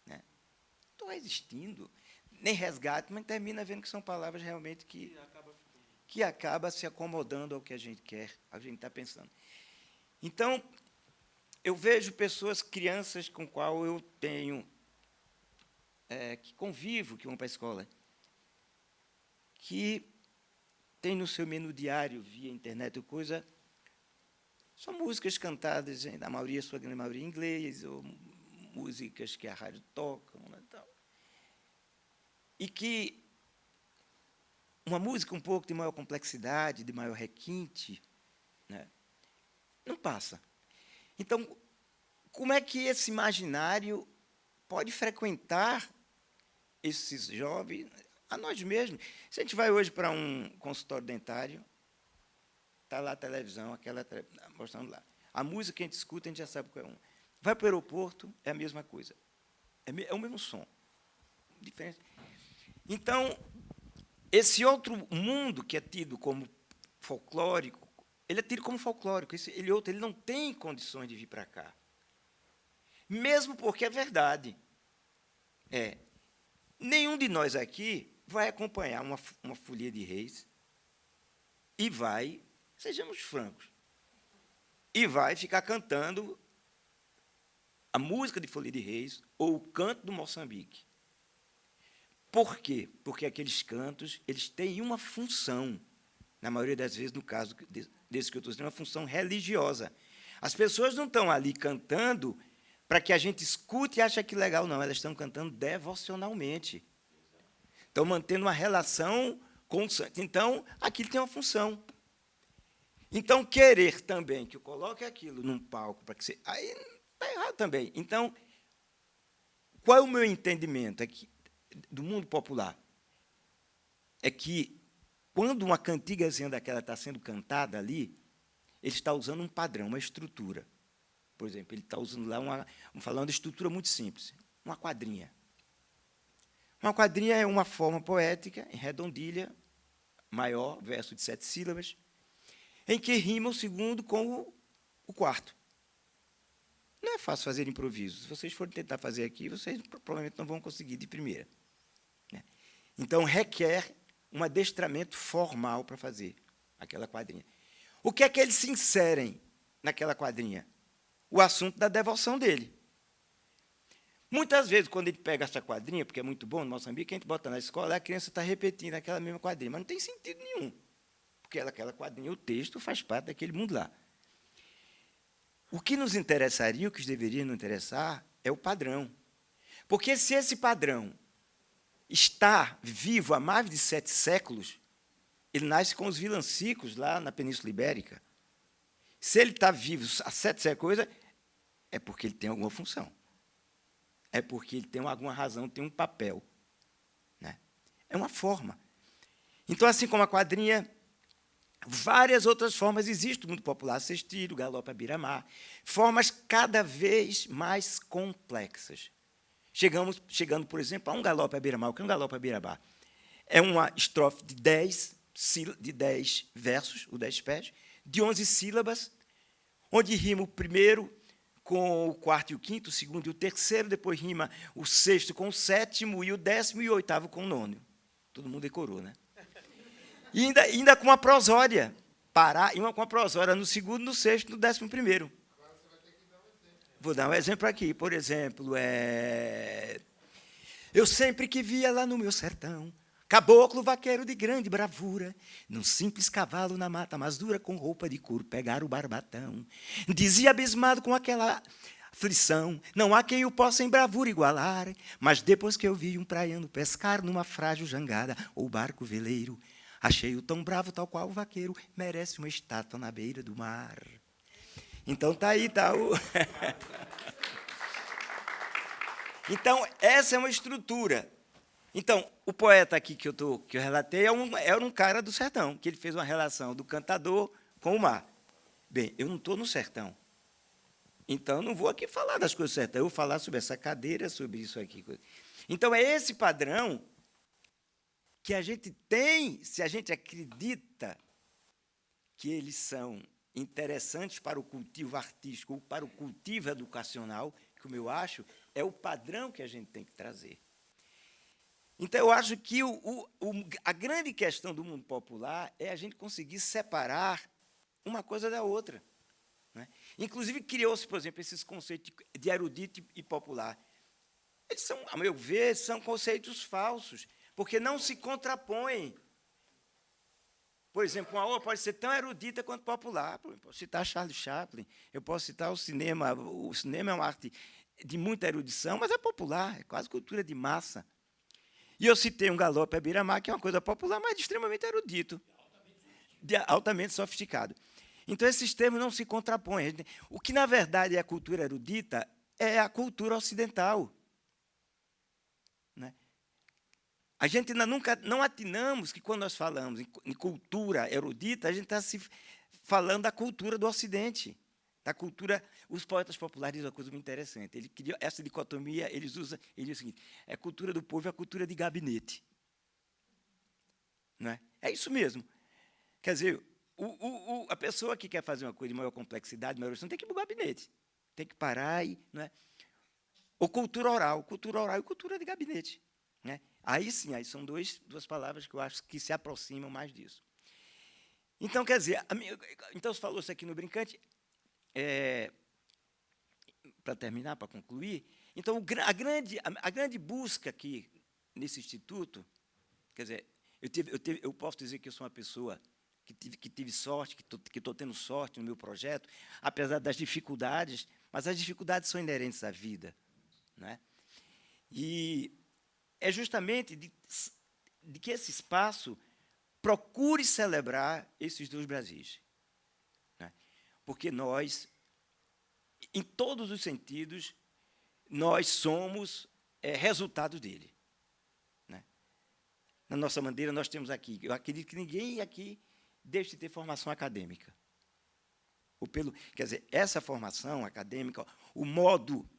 Né? Estou resistindo. Nem resgate, mas termina vendo que são palavras realmente que acaba se acomodando ao que a gente quer, ao que a gente está pensando. Então, eu vejo pessoas, crianças com qual eu tenho, que convivo, que vão para a escola, que tem no seu menu diário, via internet ou coisa, são músicas cantadas, na maioria, sua grande maioria, em inglês, ou músicas que a rádio toca, né, tal. E que uma música um pouco de maior complexidade, de maior requinte, né, não passa. Então, como é que esse imaginário pode frequentar esses jovens, a nós mesmos? Se a gente vai hoje para um consultório dentário, está lá a televisão, mostrando lá. A música que a gente escuta, a gente já sabe qual é uma. Vai para o aeroporto, é a mesma coisa. É o mesmo som. Diferente. Então, esse outro mundo que é tido como folclórico, ele é tido como folclórico. Ele não tem condições de vir para cá. Mesmo porque é verdade. Nenhum de nós aqui vai acompanhar uma folia de reis e vai, sejamos francos, e vai ficar cantando a música de folia de reis ou o canto do Moçambique. Por quê? Porque aqueles cantos eles têm uma função, na maioria das vezes, no caso desse que eu estou dizendo, uma função religiosa. As pessoas não estão ali cantando para que a gente escute e ache que legal, não. Elas estão cantando devocionalmente. Estão mantendo uma relação com o santo. Então, aquilo tem uma função. Então, querer também que eu coloque aquilo num palco para que você... Aí está errado também. Então, qual é o meu entendimento aqui do mundo popular? É que, quando uma cantigazinha daquela está sendo cantada ali, ele está usando um padrão, uma estrutura. Por exemplo, ele está usando lá vamos falar de estrutura muito simples, uma quadrinha. Uma quadrinha é uma forma poética, em redondilha, maior, verso de 7 sílabas, em que rima o segundo com o quarto. Não é fácil fazer improviso. Se vocês forem tentar fazer aqui, vocês provavelmente não vão conseguir de primeira. Né? Então, requer um adestramento formal para fazer aquela quadrinha. O que é que eles se inserem naquela quadrinha? O assunto da devoção dele. Muitas vezes, quando ele pega essa quadrinha, porque é muito bom no Moçambique, a gente bota na escola, a criança está repetindo aquela mesma quadrinha, mas não tem sentido nenhum, porque aquela quadrinha, o texto, faz parte daquele mundo lá. O que nos interessaria, o que deveria nos interessar, é o padrão. Porque se esse padrão está vivo há mais de 7 séculos, ele nasce com os vilancicos lá na Península Ibérica. Se ele está vivo há 7 séculos, é porque ele tem alguma função. É porque ele tem alguma razão, tem um papel. Né? É uma forma. Então, assim como a quadrinha, várias outras formas existem no mundo popular, cestilho, galope à beira-mar, formas cada vez mais complexas. Chegando, por exemplo, a um galope à beira-mar. O que é um galope à beira-mar? É uma estrofe de 10 versos, ou 10 pés, de 11 sílabas, onde rima o primeiro com o quarto e o quinto, o segundo e o terceiro, depois rima o sexto com o sétimo, e o 10º e o 8º com o 9º. Todo mundo decorou, né? E ainda com uma prosódia, com a prosódia no segundo, no sexto e no 11º. Vou dar um exemplo aqui. Por exemplo, eu sempre que via lá no meu sertão, caboclo vaqueiro de grande bravura, num simples cavalo na mata mais dura, com roupa de couro, pegar o barbatão. Dizia abismado com aquela aflição, não há quem o possa em bravura igualar, mas depois que eu vi um praiano pescar numa frágil jangada, ou barco veleiro, achei-o tão bravo, tal qual o vaqueiro, merece uma estátua na beira do mar. Então, tá aí, tá o... Então, essa é uma estrutura. Então, o poeta aqui que eu relatei era um cara do sertão, que ele fez uma relação do cantador com o mar. Bem, eu não estou no sertão, então eu não vou aqui falar das coisas do sertão, eu vou falar sobre essa cadeira, sobre isso aqui. Então, é esse padrão que a gente tem, se a gente acredita que eles são interessantes para o cultivo artístico ou para o cultivo educacional, como eu acho, é o padrão que a gente tem que trazer. Então, eu acho que a grande questão do mundo popular é a gente conseguir separar uma coisa da outra. Né? Inclusive, criou-se, por exemplo, esses conceitos de erudito e popular. Eles são, a meu ver, são conceitos falsos, porque não se contrapõem. Por exemplo, uma obra pode ser tão erudita quanto popular. Eu posso citar Charles Chaplin, eu posso citar o cinema. O cinema é uma arte de muita erudição, mas é popular, é quase cultura de massa. E eu citei um galope à beira-mar, que é uma coisa popular, mas extremamente erudito, altamente sofisticado. Então, esses termos não se contrapõem. O que, na verdade, é a cultura erudita é a cultura ocidental. Né? A gente ainda nunca não atinamos que, quando nós falamos em cultura erudita, a gente está se falando da cultura do Ocidente, da cultura. Os poetas populares dizem uma coisa muito interessante. Ele criou essa dicotomia, eles usam, ele diz o seguinte: é a cultura do povo e a cultura de gabinete. Não é? É isso mesmo. Quer dizer, a pessoa que quer fazer uma coisa de maior complexidade, maior erudição, tem que ir para o gabinete. Tem que parar e. Não é? Ou cultura oral e cultura de gabinete. Né? Aí sim, aí são duas palavras que eu acho que se aproximam mais disso. Então, quer dizer, então, você falou isso aqui no Brincante. Para terminar, para concluir, então a grande busca aqui nesse instituto, quer dizer, eu posso dizer que eu sou uma pessoa que tive sorte, que estou tendo sorte no meu projeto, apesar das dificuldades, mas as dificuldades são inerentes à vida, né? E é justamente de que esse espaço procure celebrar esses dois Brasis, né? Porque nós, em todos os sentidos, nós somos resultado dele. Né? Na nossa bandeira, nós temos aqui, eu acredito que ninguém aqui deixe de ter formação acadêmica. Quer dizer, essa formação acadêmica, o modo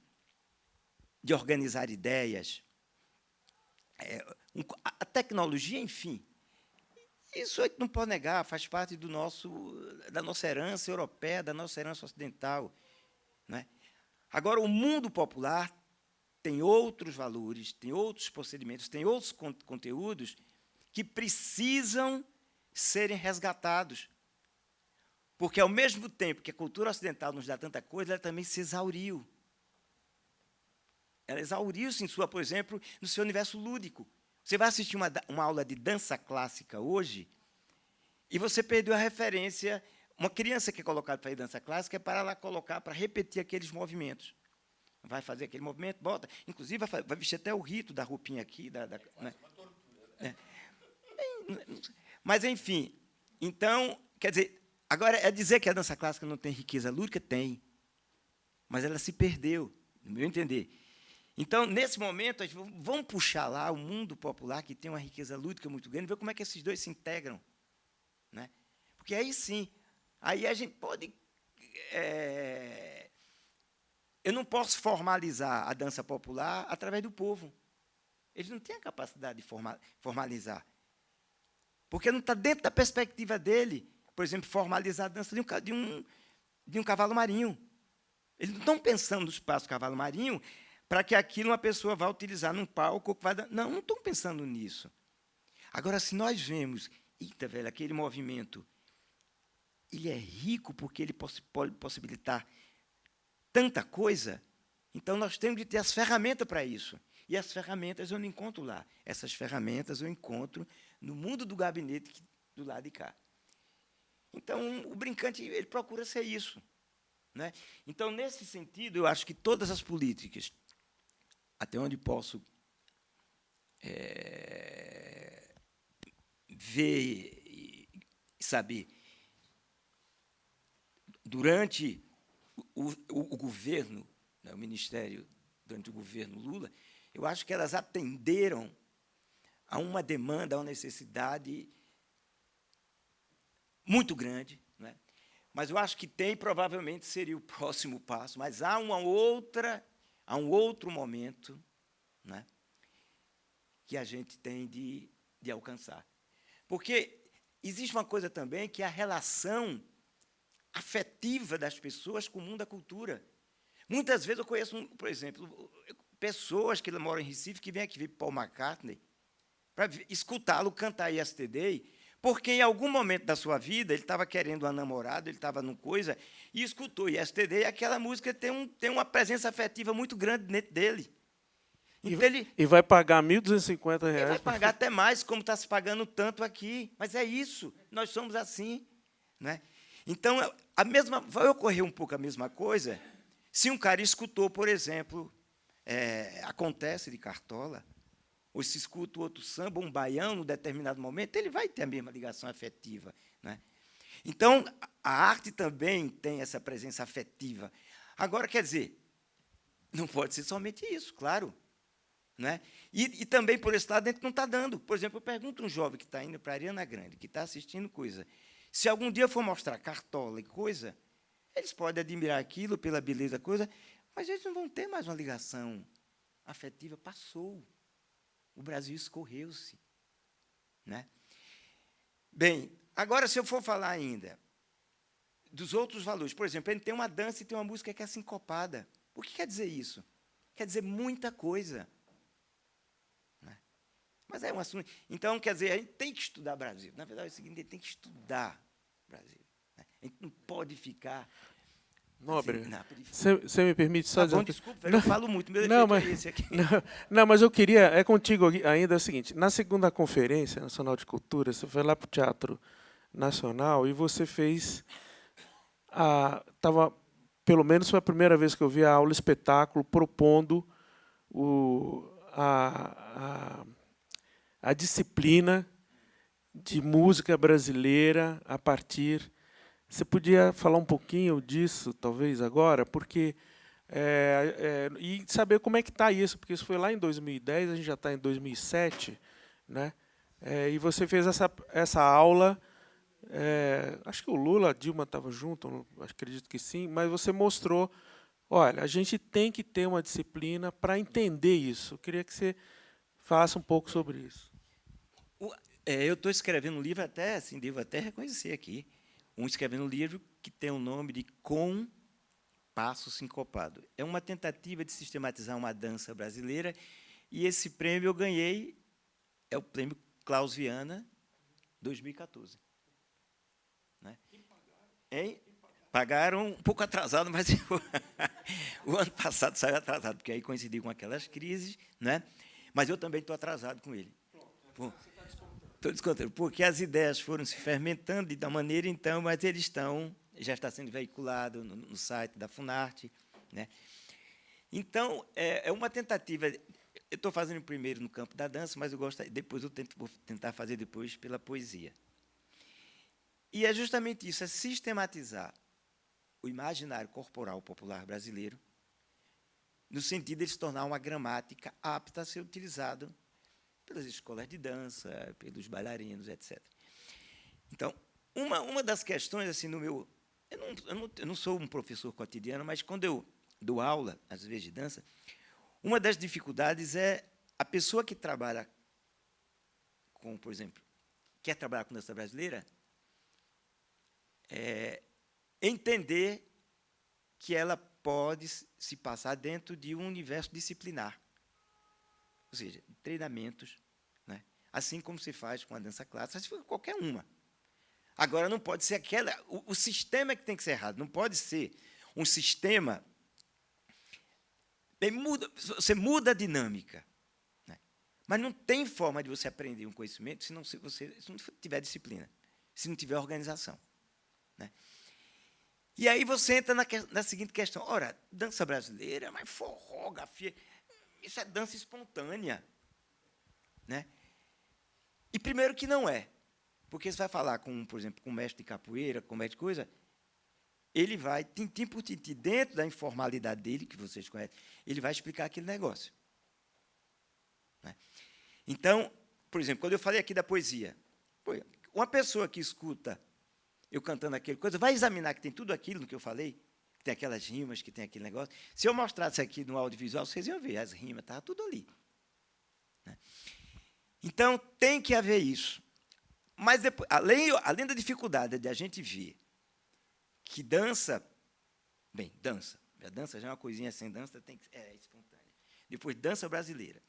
de organizar ideias, a tecnologia, enfim, isso a gente não pode negar, faz parte da nossa herança europeia, da nossa herança ocidental. Né? Agora, o mundo popular tem outros valores, tem outros procedimentos, tem outros conteúdos que precisam serem resgatados. Porque, ao mesmo tempo que a cultura ocidental nos dá tanta coisa, ela também se exauriu. Ela exauriu-se, por exemplo, no seu universo lúdico. Você vai assistir uma aula de dança clássica hoje e você perdeu a referência uma criança que é colocada para ir dança clássica é para ela colocar, para repetir aqueles movimentos. Vai fazer aquele movimento, bota. Inclusive, vai vestir até o rito da roupinha aqui. Né? É. Mas, enfim. Então, quer dizer, agora, é dizer que a dança clássica não tem riqueza lúdica? Tem. Mas ela se perdeu, no meu entender. Então, nesse momento, vamos puxar lá o mundo popular, que tem uma riqueza lúdica muito grande, ver como é que esses dois se integram. Né? Porque aí sim, aí a gente pode... eu não posso formalizar a dança popular através do povo. Eles não têm a capacidade de formalizar. Porque não está dentro da perspectiva dele, por exemplo, formalizar a dança de um cavalo marinho. Eles não estão pensando no espaço cavalo marinho para que aquilo uma pessoa vá utilizar num palco. Não estão pensando nisso. Agora, se nós vemos, eita, velho, aquele movimento, ele é rico porque ele pode possibilitar tanta coisa, então nós temos de ter as ferramentas para isso. E as ferramentas eu não encontro lá. Essas ferramentas eu encontro no mundo do gabinete do lado de cá. Então, o brincante ele procura ser isso. Né? Então, nesse sentido, eu acho que todas as políticas, até onde posso ver e saber, durante o governo, né, o Ministério, durante o governo Lula, eu acho que elas atenderam a uma demanda, a uma necessidade muito grande, né? Mas eu acho que provavelmente seria o próximo passo, mas há um outro momento, né, que a gente tem de alcançar. Porque existe uma coisa também que é a relação afetiva das pessoas com o mundo da cultura. Muitas vezes eu conheço, por exemplo, pessoas que moram em Recife que vêm aqui ver Paul McCartney para escutá-lo cantar Yesterday, porque em algum momento da sua vida ele estava querendo uma namorada, ele estava numa coisa, e escutou Yesterday, e aquela música tem uma presença afetiva muito grande dentro dele. Então, e vai pagar R$ 1.250. Ele vai pagar até mais, como está se pagando tanto aqui. Mas é isso, nós somos assim. Né? Então, vai ocorrer um pouco a mesma coisa se um cara escutou, por exemplo, Acontece de Cartola, ou se escuta outro samba, um baião, num determinado momento, ele vai ter a mesma ligação afetiva. Né? Então, a arte também tem essa presença afetiva. Agora, quer dizer, não pode ser somente isso, claro. Né? E também, por esse lado, a gente não está dando. Por exemplo, eu pergunto a um jovem que está indo para a Ariana Grande, que está assistindo coisa, se algum dia eu for mostrar Cartola e coisa, eles podem admirar aquilo pela beleza da coisa, mas eles não vão ter mais uma ligação afetiva. Passou. O Brasil escorreu-se. Né? Bem, agora, se eu for falar ainda dos outros valores, por exemplo, a gente tem uma dança e tem uma música que é sincopada. O que quer dizer isso? Quer dizer muita coisa. Né? Mas é um assunto... Então, quer dizer, a gente tem que estudar Brasil. Na verdade, é o seguinte, a gente tem que estudar Brasil. Né? A gente não pode ficar... Nobre, você me permite só dizer... Bom, desculpa, eu falo muito, meu defeito é esse aqui. Não, mas eu queria... É contigo ainda o seguinte, na segunda Conferência Nacional de Cultura, você foi lá para o Teatro Nacional e você fez... Pelo menos foi a primeira vez que eu vi a aula espetáculo propondo a disciplina de música brasileira a partir... Você podia falar um pouquinho disso, talvez, agora? Porque e saber como é que está isso, porque isso foi lá em 2010, a gente já está em 2007, né? E você fez essa aula, acho que o Lula, a Dilma estava junto, acredito que sim, mas você mostrou, olha, a gente tem que ter uma disciplina para entender isso. Eu queria que você falasse um pouco sobre isso. Eu estou escrevendo um livro, até assim, devo até reconhecer aqui, escrevendo um livro que tem o nome de Compasso Sincopado. É uma tentativa de sistematizar uma dança brasileira, e esse prêmio eu ganhei, é o prêmio Klaus Viana, 2014. Né? Pagaram um pouco atrasado, mas o ano passado saiu atrasado, porque aí coincidiu com aquelas crises, né? Mas eu também estou atrasado com ele. Bom, Estou descontando, porque as ideias foram se fermentando de tal maneira, então, mas eles já está sendo veiculado no site da Funarte, né? Então, é uma tentativa. Eu estou fazendo primeiro no campo da dança, mas depois vou tentar fazer depois pela poesia. E é justamente isso, é sistematizar o imaginário corporal popular brasileiro, no sentido de ele se tornar uma gramática apta a ser utilizado pelas escolas de dança, pelos bailarinos, etc. Então, uma das questões, assim, no meu... Eu não sou um professor cotidiano, mas quando eu dou aula, às vezes, de dança, uma das dificuldades é a pessoa que trabalha com, por exemplo, quer trabalhar com dança brasileira, entender que ela pode se passar dentro de um universo disciplinar, ou seja, treinamentos, né? Assim como se faz com a dança clássica, se for qualquer uma. Agora, não pode ser aquela... O sistema é que tem que ser errado, não pode ser um sistema... Você muda a dinâmica, né? Mas não tem forma de você aprender um conhecimento se não tiver disciplina, se não tiver organização, né? E aí você entra na seguinte questão. Ora, dança brasileira, mas forró, gafia, isso é dança espontânea, né? E primeiro que não é. Porque você vai falar, por exemplo, com um mestre de capoeira, com um mestre de coisa, ele vai, tintim por tintim, dentro da informalidade dele, que vocês conhecem, ele vai explicar aquele negócio, né? Então, por exemplo, quando eu falei aqui da poesia, uma pessoa que escuta eu cantando aquele coisa, vai examinar que tem tudo aquilo no que eu falei, que tem aquelas rimas, que tem aquele negócio. Se eu mostrasse aqui no audiovisual, vocês iam ver, as rimas, estava tudo ali, né? Então, tem que haver isso. Mas, depois, além da dificuldade de a gente ver que dança... Bem, dança. A dança já é uma coisinha sem dança, tem que é espontânea. Depois, dança brasileira.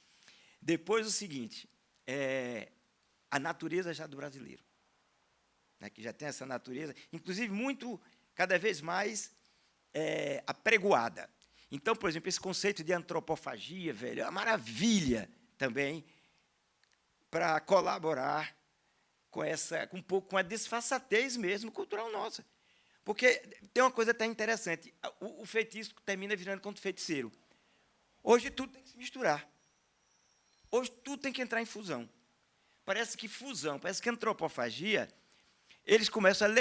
Depois, o seguinte, a natureza já do brasileiro, né, que já tem essa natureza, inclusive muito, cada vez mais apregoada. Então, por exemplo, esse conceito de antropofagia, velho, é uma maravilha também para colaborar com um pouco com a desfaçatez mesmo cultural nossa. Porque tem uma coisa até interessante, o feitiço termina virando contra o feiticeiro. Hoje tudo tem que se misturar. Hoje tudo tem que entrar em fusão. Parece que antropofagia, eles começam a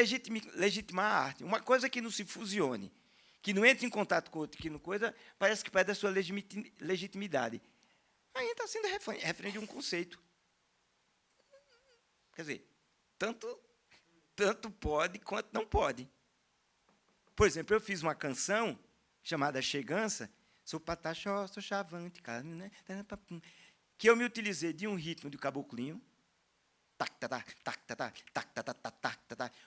legitimar a arte. Uma coisa que não se fusione, que não entre em contato com outra, que não coisa, parece que perde a sua legitimidade. Aí está sendo refém de um conceito. Quer dizer, tanto pode quanto não pode. Por exemplo, eu fiz uma canção chamada Chegança, sou pataxó, sou chavante, que eu me utilizei de um ritmo de caboclinho,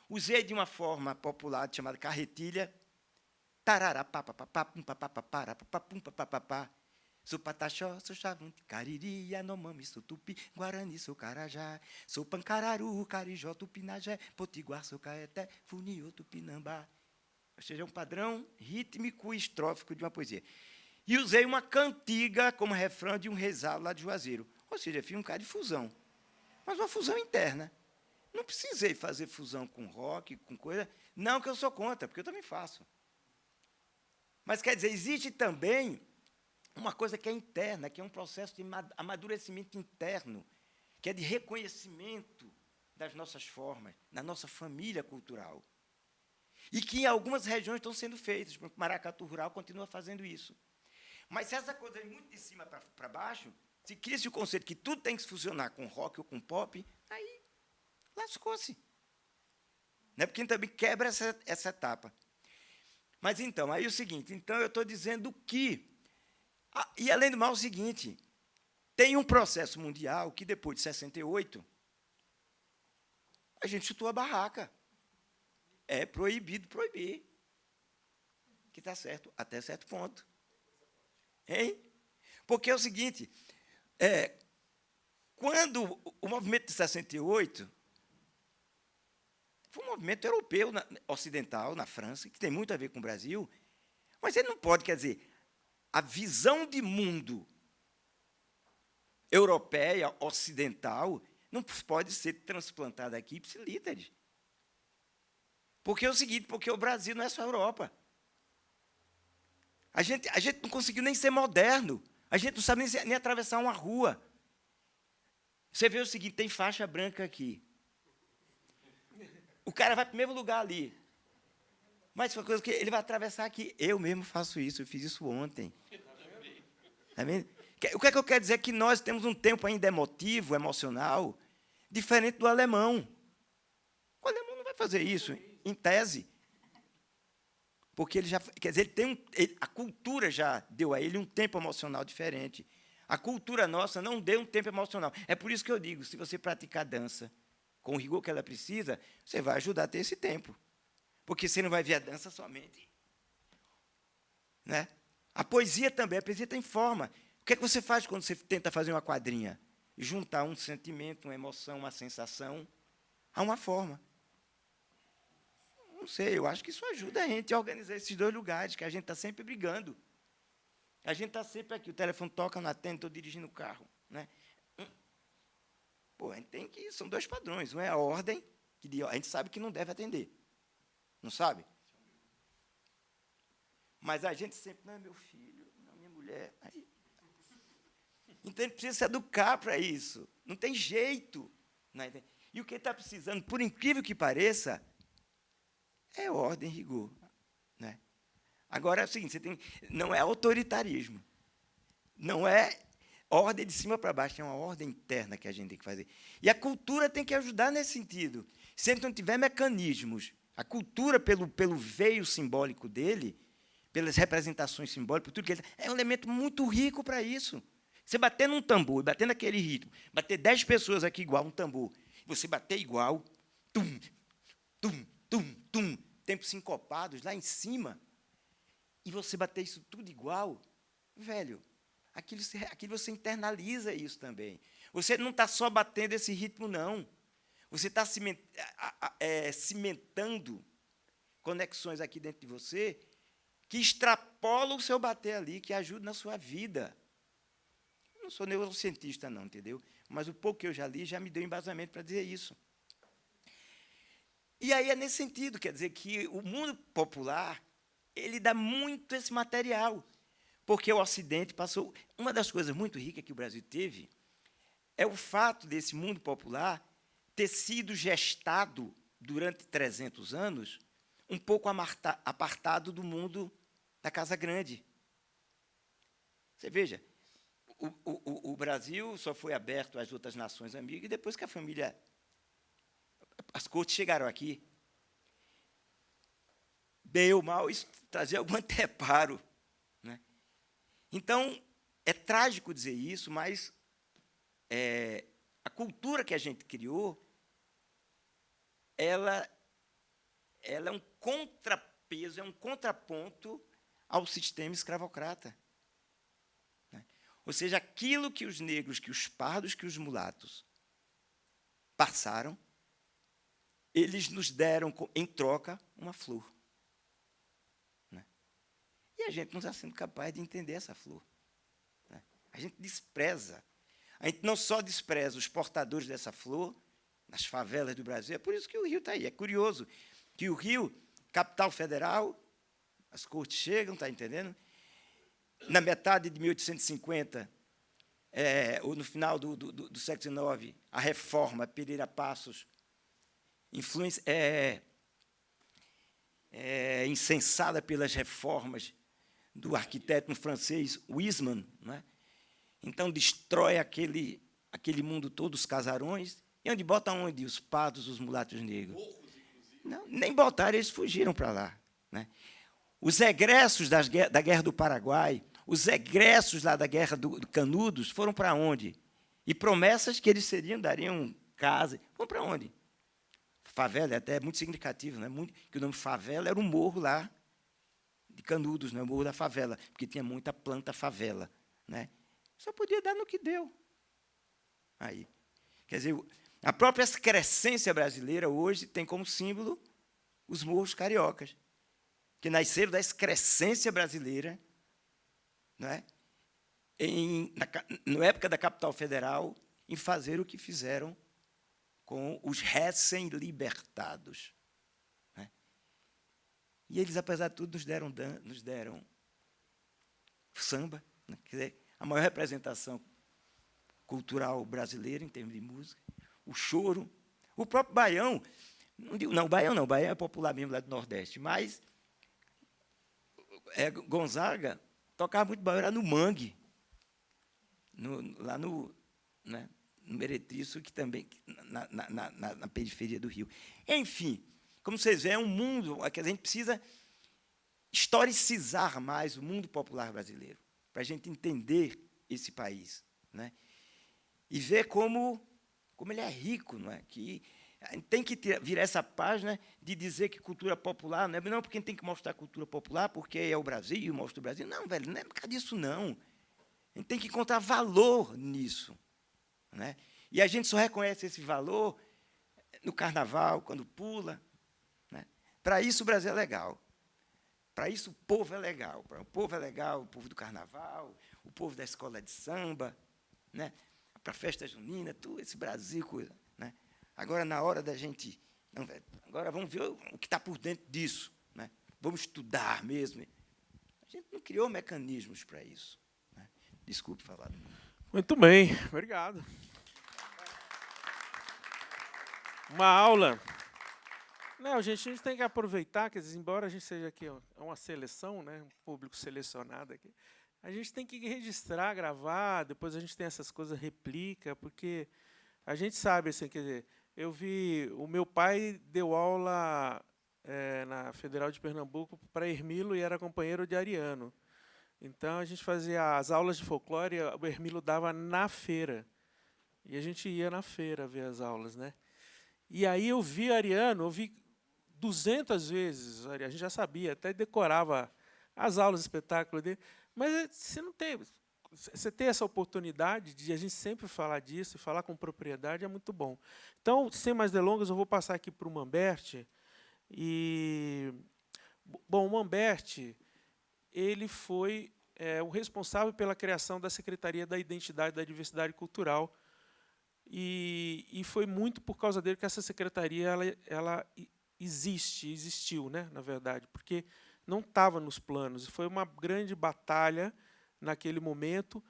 usei de uma forma popular chamada carretilha, sou pataxó, sou chavante, cariri, yanomami, sou tupi, guarani, sou carajá, sou pancararu, carijó, tupinajé, potiguar, sou caeté, funiô, tupinambá. Ou seja, é um padrão rítmico e estrófico de uma poesia. E usei uma cantiga como refrão de um rezado lá de Juazeiro. Ou seja, fiz um cara de fusão. Mas uma fusão interna. Não precisei fazer fusão com rock, com coisa. Não que eu sou contra, porque eu também faço. Mas, quer dizer, existe também uma coisa que é interna, que é um processo de amadurecimento interno, que é de reconhecimento das nossas formas, da nossa família cultural. E que em algumas regiões estão sendo feitas. Por exemplo, Maracatu Rural continua fazendo isso. Mas se essa coisa é muito de cima para baixo, se cria-se o conceito que tudo tem que funcionar com rock ou com pop, aí lascou-se. Né? Porque também quebra essa etapa. Mas, então, aí é o seguinte, então eu estou dizendo que... e, além do mal, o seguinte, tem um processo mundial que, depois de 68, a gente chutou a barraca. É proibido proibir. Que está certo, até certo ponto. Hein? Porque é o seguinte, quando o movimento de 68 foi um movimento europeu, ocidental, na França, que tem muito a ver com o Brasil, mas ele não pode, quer dizer, a visão de mundo europeia, ocidental, não pode ser transplantado aqui ipsilíteres. Porque é o seguinte, porque o Brasil não é só a Europa. A gente não conseguiu nem ser moderno. A gente não sabe nem atravessar uma rua. Você vê o seguinte, tem faixa branca aqui. O cara vai para o mesmo lugar ali. Mas uma coisa que ele vai atravessar aqui. Eu mesmo faço isso, eu fiz isso ontem. Tá vendo? O que é que eu quero dizer? Que nós temos um tempo ainda emotivo, emocional, diferente do alemão. O alemão não vai fazer isso, em tese. Porque ele já, quer dizer, a cultura já deu a ele um tempo emocional diferente. A cultura nossa não deu um tempo emocional. É por isso que eu digo, se você praticar dança com o rigor que ela precisa, você vai ajudar a ter esse tempo. Porque você não vai ver a dança somente. Né? A poesia também, a poesia tem forma. O que é que você faz quando você tenta fazer uma quadrinha? Juntar um sentimento, uma emoção, uma sensação a uma forma. Não sei, eu acho que isso ajuda a gente a organizar esses dois lugares, que a gente está sempre brigando. A gente está sempre aqui, o telefone toca, não atende, estou dirigindo o carro. Né? Pô, a gente tem que... São dois padrões. Um é a ordem, que a gente sabe que não deve atender. Não sabe? Mas a gente sempre... Não é meu filho, não é minha mulher. Aí, então, a gente precisa se educar para isso. Não tem jeito. Né? E o que está precisando, por incrível que pareça, é ordem e rigor. Né? Agora, é o seguinte, não é autoritarismo. Não é ordem de cima para baixo, é uma ordem interna que a gente tem que fazer. E a cultura tem que ajudar nesse sentido. Se a gente não tiver mecanismos, a cultura, pelo veio simbólico dele, pelas representações simbólicas, por tudo que ele é um elemento muito rico para isso. Você bater num tambor, bater naquele ritmo, bater 10 pessoas aqui igual um tambor, você bater igual, tum, tum, tum, tum, tempos sincopados lá em cima, e você bater isso tudo igual, velho, aquilo você internaliza isso também. Você não está só batendo esse ritmo, não. Você está cimentando conexões aqui dentro de você que extrapolam o seu bater ali, que ajudam na sua vida. Eu não sou neurocientista, não, entendeu? Mas o pouco que eu já li já me deu embasamento para dizer isso. E aí é nesse sentido, quer dizer, que o mundo popular ele dá muito esse material, porque o Ocidente passou... Uma das coisas muito ricas que o Brasil teve é o fato desse mundo popular ter sido gestado durante 300 anos um pouco apartado do mundo da Casa Grande. Você veja, o Brasil só foi aberto às outras nações amigas depois que a família... As cortes chegaram aqui. Bem ou mal, isso trazia algum anteparo. Né? Então, é trágico dizer isso, mas a cultura que a gente criou, ela é um contrapeso, é um contraponto ao sistema escravocrata. Né? Ou seja, aquilo que os negros, que os pardos, que os mulatos passaram, eles nos deram, em troca, uma flor. Né? E a gente não está sendo capaz de entender essa flor. Né? A gente despreza. A gente não só despreza os portadores dessa flor, nas favelas do Brasil, é por isso que o Rio está aí. É curioso que o Rio, capital federal, as cortes chegam, está entendendo? Na metade de 1850, ou no final do século XIX, a reforma Pereira Passos, incensada pelas reformas do arquiteto francês Wiseman, né? Então destrói aquele mundo todo, os casarões, e onde bota onde? Os pardos, os mulatos negros. Não, nem botaram, eles fugiram para lá. Né? Os egressos da Guerra do Paraguai, os egressos lá da Guerra do Canudos, foram para onde? E promessas que eles dariam casa. Foram para onde? Favela é até muito significativo, né? Que o nome favela era um morro lá de Canudos, né? O morro da favela, porque tinha muita planta favela. Né? Só podia dar no que deu. Aí. Quer dizer, a própria excrescência brasileira hoje tem como símbolo os morros cariocas, que nasceram da excrescência brasileira, não é? Na época da capital federal, em fazer o que fizeram com os recém-libertados. Né? E eles, apesar de tudo, nos deram samba, né? Quer dizer, a maior representação cultural brasileira em termos de música, o choro, o próprio baião. Não, baião não, baião é popular mesmo lá do Nordeste, mas Gonzaga tocava muito baião, era no Mangue, lá no Meretrício, que também na periferia do Rio. Enfim, como vocês veem, é um mundo que a gente precisa historicizar mais o mundo popular brasileiro, para a gente entender esse país, né? E ver como ele é rico, não é? Que a gente tem que virar essa página de dizer que cultura popular não, porque a gente tem que mostrar cultura popular, porque é o Brasil, mostra o Brasil. Não, velho, não é por causa disso, não. A gente tem que encontrar valor nisso, né? E a gente só reconhece esse valor no carnaval, quando pula, né? Para isso o Brasil é legal. Para isso o povo é legal. O povo é legal, o povo do carnaval, o povo da escola de samba, né? Para a festa junina, tudo esse Brasil, coisa, né? Agora, na hora da gente... Não, velho, agora vamos ver o que está por dentro disso, né? Vamos estudar mesmo. A gente não criou mecanismos para isso, né? Desculpe falar. Muito bem, obrigado. Uma aula. Não, gente, a gente tem que aproveitar, quer dizer, embora a gente seja aqui uma seleção, né, um público selecionado aqui, a gente tem que registrar, gravar, depois a gente tem essas coisas, replica, porque a gente sabe, assim, quer dizer, eu vi, o meu pai deu aula na Federal de Pernambuco para Hermilo e era companheiro de Ariano. Então, a gente fazia as aulas de folclore, o Hermilo dava na feira. E a gente ia na feira ver as aulas, né? E aí eu vi Ariano, eu vi 200 vezes, a gente já sabia, até decorava as aulas, espetáculo dele, mas você não tem... Você ter essa oportunidade de a gente sempre falar disso, e falar com propriedade, é muito bom. Então, sem mais delongas, eu vou passar aqui para o Mamberti. Bom, o Mamberti, ele foi o responsável pela criação da Secretaria da Identidade e da Diversidade Cultural, e foi muito por causa dele que essa secretaria ela existiu, né, na verdade, porque não estava nos planos, e foi uma grande batalha naquele momento,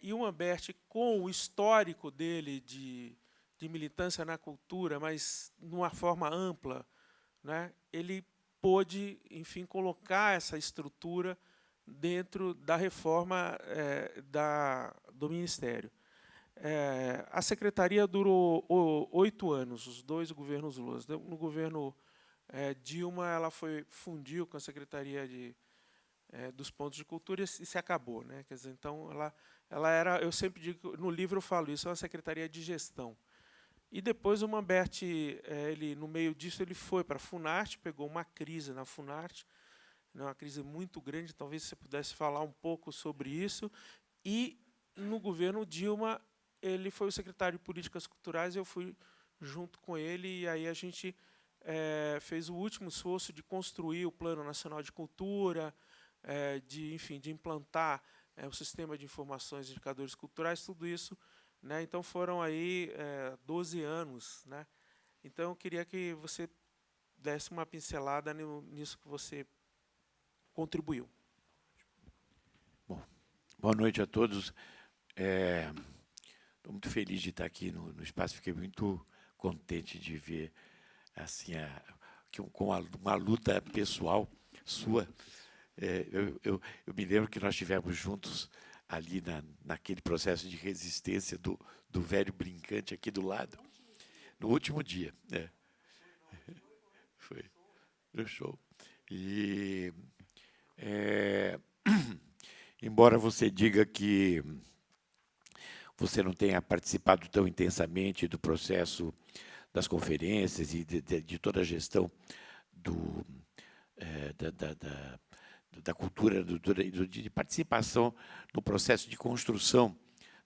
e o Mamberti, com o histórico dele de militância na cultura, mas de uma forma ampla, né, ele pôde, enfim, colocar essa estrutura dentro da reforma do Ministério. A secretaria durou 8 anos, os 2 governos Lula. No governo Dilma, ela fundiu com a Secretaria dos Pontos de Cultura e se acabou, né? Quer dizer, então, ela era, eu sempre digo, no livro eu falo isso, é uma secretaria de gestão. E depois o Mamberti, no meio disso, ele foi para a Funarte, pegou uma crise na Funarte, uma crise muito grande, talvez você pudesse falar um pouco sobre isso. E, no governo Dilma, ele foi o secretário de Políticas Culturais, eu fui junto com ele, e aí a gente fez o último esforço de construir o Plano Nacional de Cultura, enfim, de implantar o sistema de informações e indicadores culturais, tudo isso, né? Então, foram aí 12 anos. Né? Então, eu queria que você desse uma pincelada nisso que você contribuiu. Bom, boa noite a todos. Estou muito feliz de estar aqui no espaço, fiquei muito contente de ver assim, com uma luta pessoal sua. Eu me lembro que nós estivemos juntos ali naquele processo de resistência do velho brincante aqui do lado, no último dia. Foi no show. E, embora você diga que você não tenha participado tão intensamente do processo das conferências e de toda a gestão da cultura, de participação no processo de construção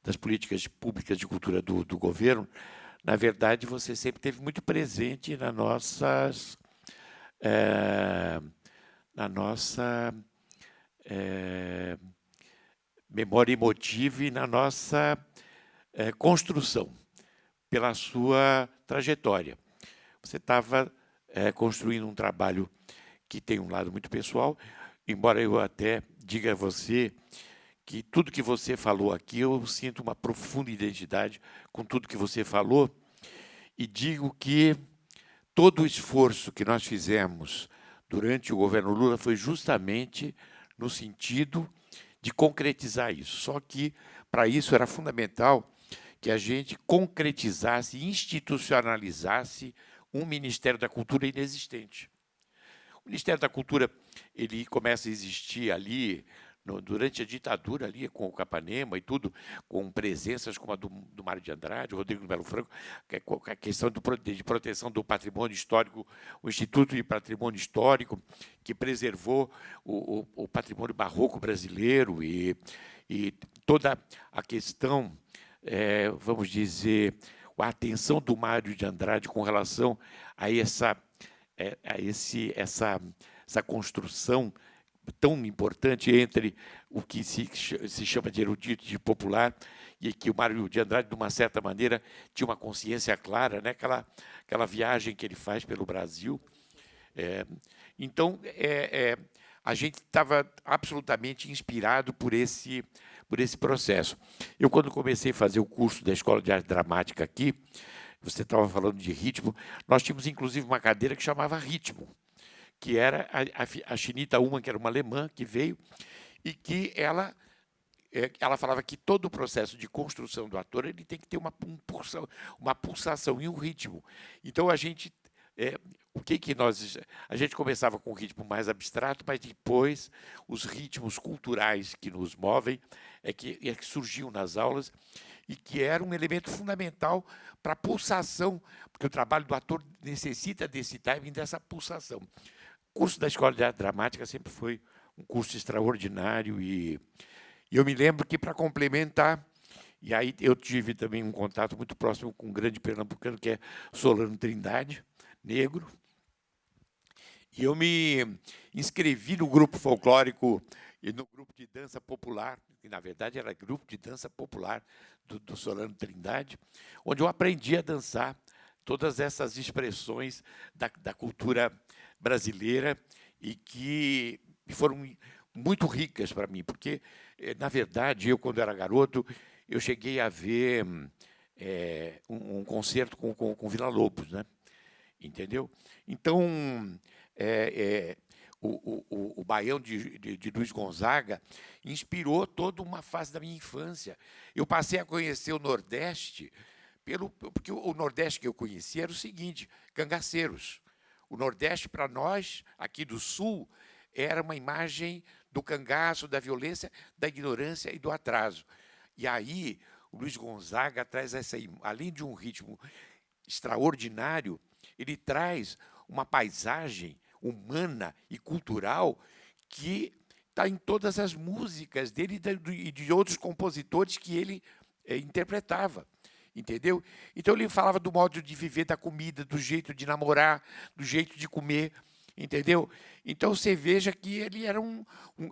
das políticas públicas de cultura do governo, na verdade, você sempre esteve muito presente na nossa memória emotiva e na nossa construção. pela sua trajetória. Você estava construindo um trabalho que tem um lado muito pessoal, embora eu até diga a você que tudo que você falou aqui, eu sinto uma profunda identidade com tudo que você falou, e digo que todo o esforço que nós fizemos durante o governo Lula foi justamente no sentido de concretizar isso. Só que, para isso, era fundamental que a gente concretizasse, institucionalizasse um Ministério da Cultura inexistente. O Ministério da Cultura ele começa a existir ali durante a ditadura, ali com o Capanema e tudo, com presenças como a do Mário de Andrade, Rodrigo Melo Franco, que é a questão de proteção do patrimônio histórico, o Instituto de Patrimônio Histórico, que preservou o patrimônio barroco brasileiro e toda a questão, vamos dizer, a atenção do Mário de Andrade com relação a essa construção tão importante entre o que se chama de erudito e de popular, e que o Mário de Andrade, de uma certa maneira, tinha uma consciência clara, né? Aquela viagem que ele faz pelo Brasil. Então, a gente estava absolutamente inspirado por esse processo. Eu, quando comecei a fazer o curso da Escola de Arte Dramática aqui, você estava falando de ritmo, nós tínhamos, inclusive, uma cadeira que chamava Ritmo, que era a Chinita Ullmann, que era uma alemã, que veio, e que ela falava que todo o processo de construção do ator ele tem que ter uma pulsação e um ritmo. Então, a gente começava com um ritmo mais abstrato, mas depois os ritmos culturais que nos movem é que surgiam nas aulas e que era um elemento fundamental para a pulsação, porque o trabalho do ator necessita desse timing, dessa pulsação. O curso da Escola de Arte Dramática sempre foi um curso extraordinário e eu me lembro que, para complementar, e aí eu tive também um contato muito próximo com um grande pernambucano, que é Solano Trindade, negro, e eu me inscrevi no grupo folclórico e no grupo de dança popular, que, na verdade, era grupo de dança popular do Solano Trindade, onde eu aprendi a dançar todas essas expressões da cultura brasileira e que foram muito ricas para mim, porque, na verdade, eu, quando era garoto, eu cheguei a ver um concerto com Villa-Lobos, né? Entendeu? Então, o Baião de Luiz Gonzaga inspirou toda uma fase da minha infância. Eu passei a conhecer o Nordeste, porque o Nordeste que eu conhecia era o seguinte, cangaceiros. O Nordeste, para nós, aqui do Sul, era uma imagem do cangaço, da violência, da ignorância e do atraso. E aí, o Luiz Gonzaga traz além de um ritmo extraordinário, ele traz uma paisagem humana e cultural que está em todas as músicas dele e de outros compositores que ele interpretava. Entendeu? Então, ele falava do modo de viver, da comida, do jeito de namorar, do jeito de comer, entendeu? Então, você veja que ele era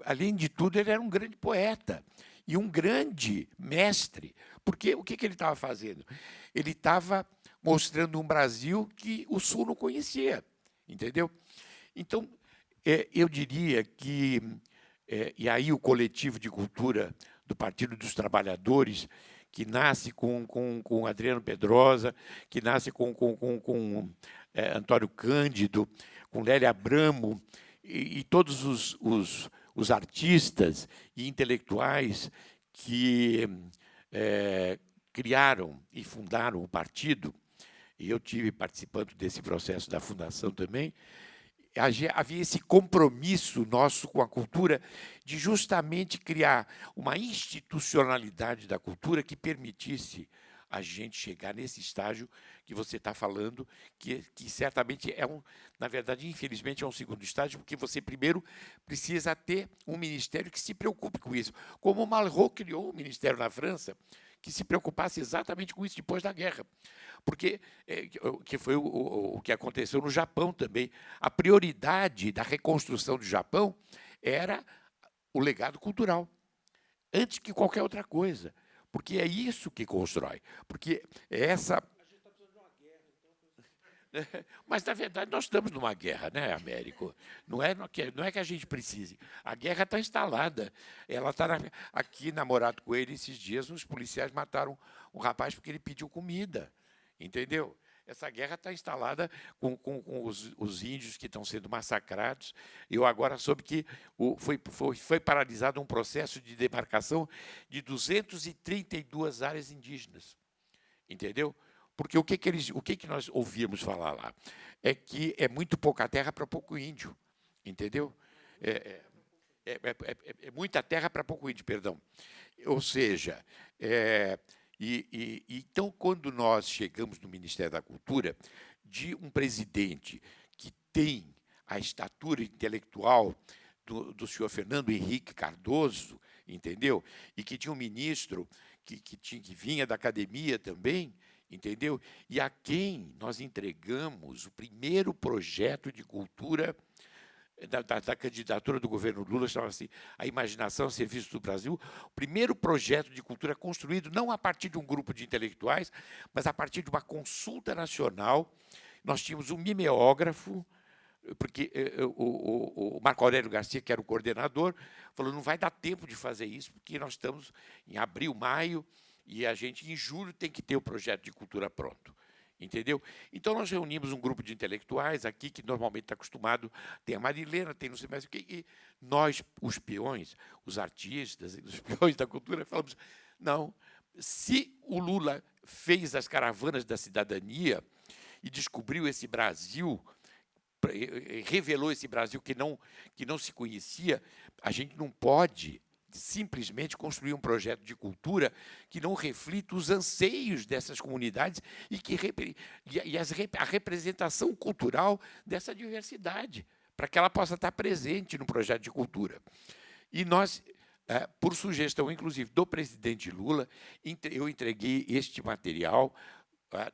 além de tudo, ele era um grande poeta e um grande mestre. Porque o que ele estava fazendo? Ele estava mostrando um Brasil que o Sul não conhecia, entendeu? Então, eu diria que, e aí o coletivo de cultura do Partido dos Trabalhadores, que nasce com Adriano Pedrosa, que nasce com Antônio Cândido, com Lélia Abramo, e todos os artistas e intelectuais que criaram e fundaram o partido, e eu tive participando desse processo da fundação também, havia esse compromisso nosso com a cultura de justamente criar uma institucionalidade da cultura que permitisse a gente chegar nesse estágio que você está falando, que certamente na verdade, infelizmente, é um segundo estágio, porque você primeiro precisa ter um ministério que se preocupe com isso. Como o Malraux criou um ministério na França, que se preocupasse exatamente com isso depois da guerra. Porque que foi o que aconteceu no Japão também. A prioridade da reconstrução do Japão era o legado cultural, antes que qualquer outra coisa. Porque é isso que constrói. Porque Mas, na verdade, nós estamos numa guerra, né, Américo? Não é que a gente precise. A guerra está instalada. Ela está aqui na Morato Coelho, esses dias, os policiais mataram um rapaz porque ele pediu comida. Entendeu? Essa guerra está instalada com os índios que estão sendo massacrados. Eu agora soube que foi paralisado um processo de demarcação de 232 áreas indígenas. Entendeu? Porque o que nós ouvíamos falar lá? É que é muito pouca terra para pouco índio. Entendeu? É muita terra para pouco índio, perdão. Ou seja, então, quando nós chegamos no Ministério da Cultura, de um presidente que tem a estatura intelectual do senhor Fernando Henrique Cardoso, entendeu? E que tinha um ministro que vinha da academia também, entendeu? E a quem nós entregamos o primeiro projeto de cultura da candidatura do governo Lula, chamava-se A Imaginação a Serviço do Brasil, o primeiro projeto de cultura construído não a partir de um grupo de intelectuais, mas a partir de uma consulta nacional. Nós tínhamos um mimeógrafo, porque o Marco Aurélio Garcia, que era o coordenador, falou, não vai dar tempo de fazer isso, porque nós estamos em abril, maio, e a gente, em julho, tem que ter o projeto de cultura pronto. Entendeu? Então, nós reunimos um grupo de intelectuais aqui, que normalmente está acostumado, tem a Marilena, tem não sei mais o quê, e nós, os peões, os artistas, os peões da cultura, falamos, não, se o Lula fez as caravanas da cidadania e descobriu esse Brasil, revelou esse Brasil que não se conhecia, a gente não pode simplesmente construir um projeto de cultura que não reflita os anseios dessas comunidades a representação cultural dessa diversidade, para que ela possa estar presente no projeto de cultura. E nós, por sugestão, inclusive, do presidente Lula, eu entreguei este material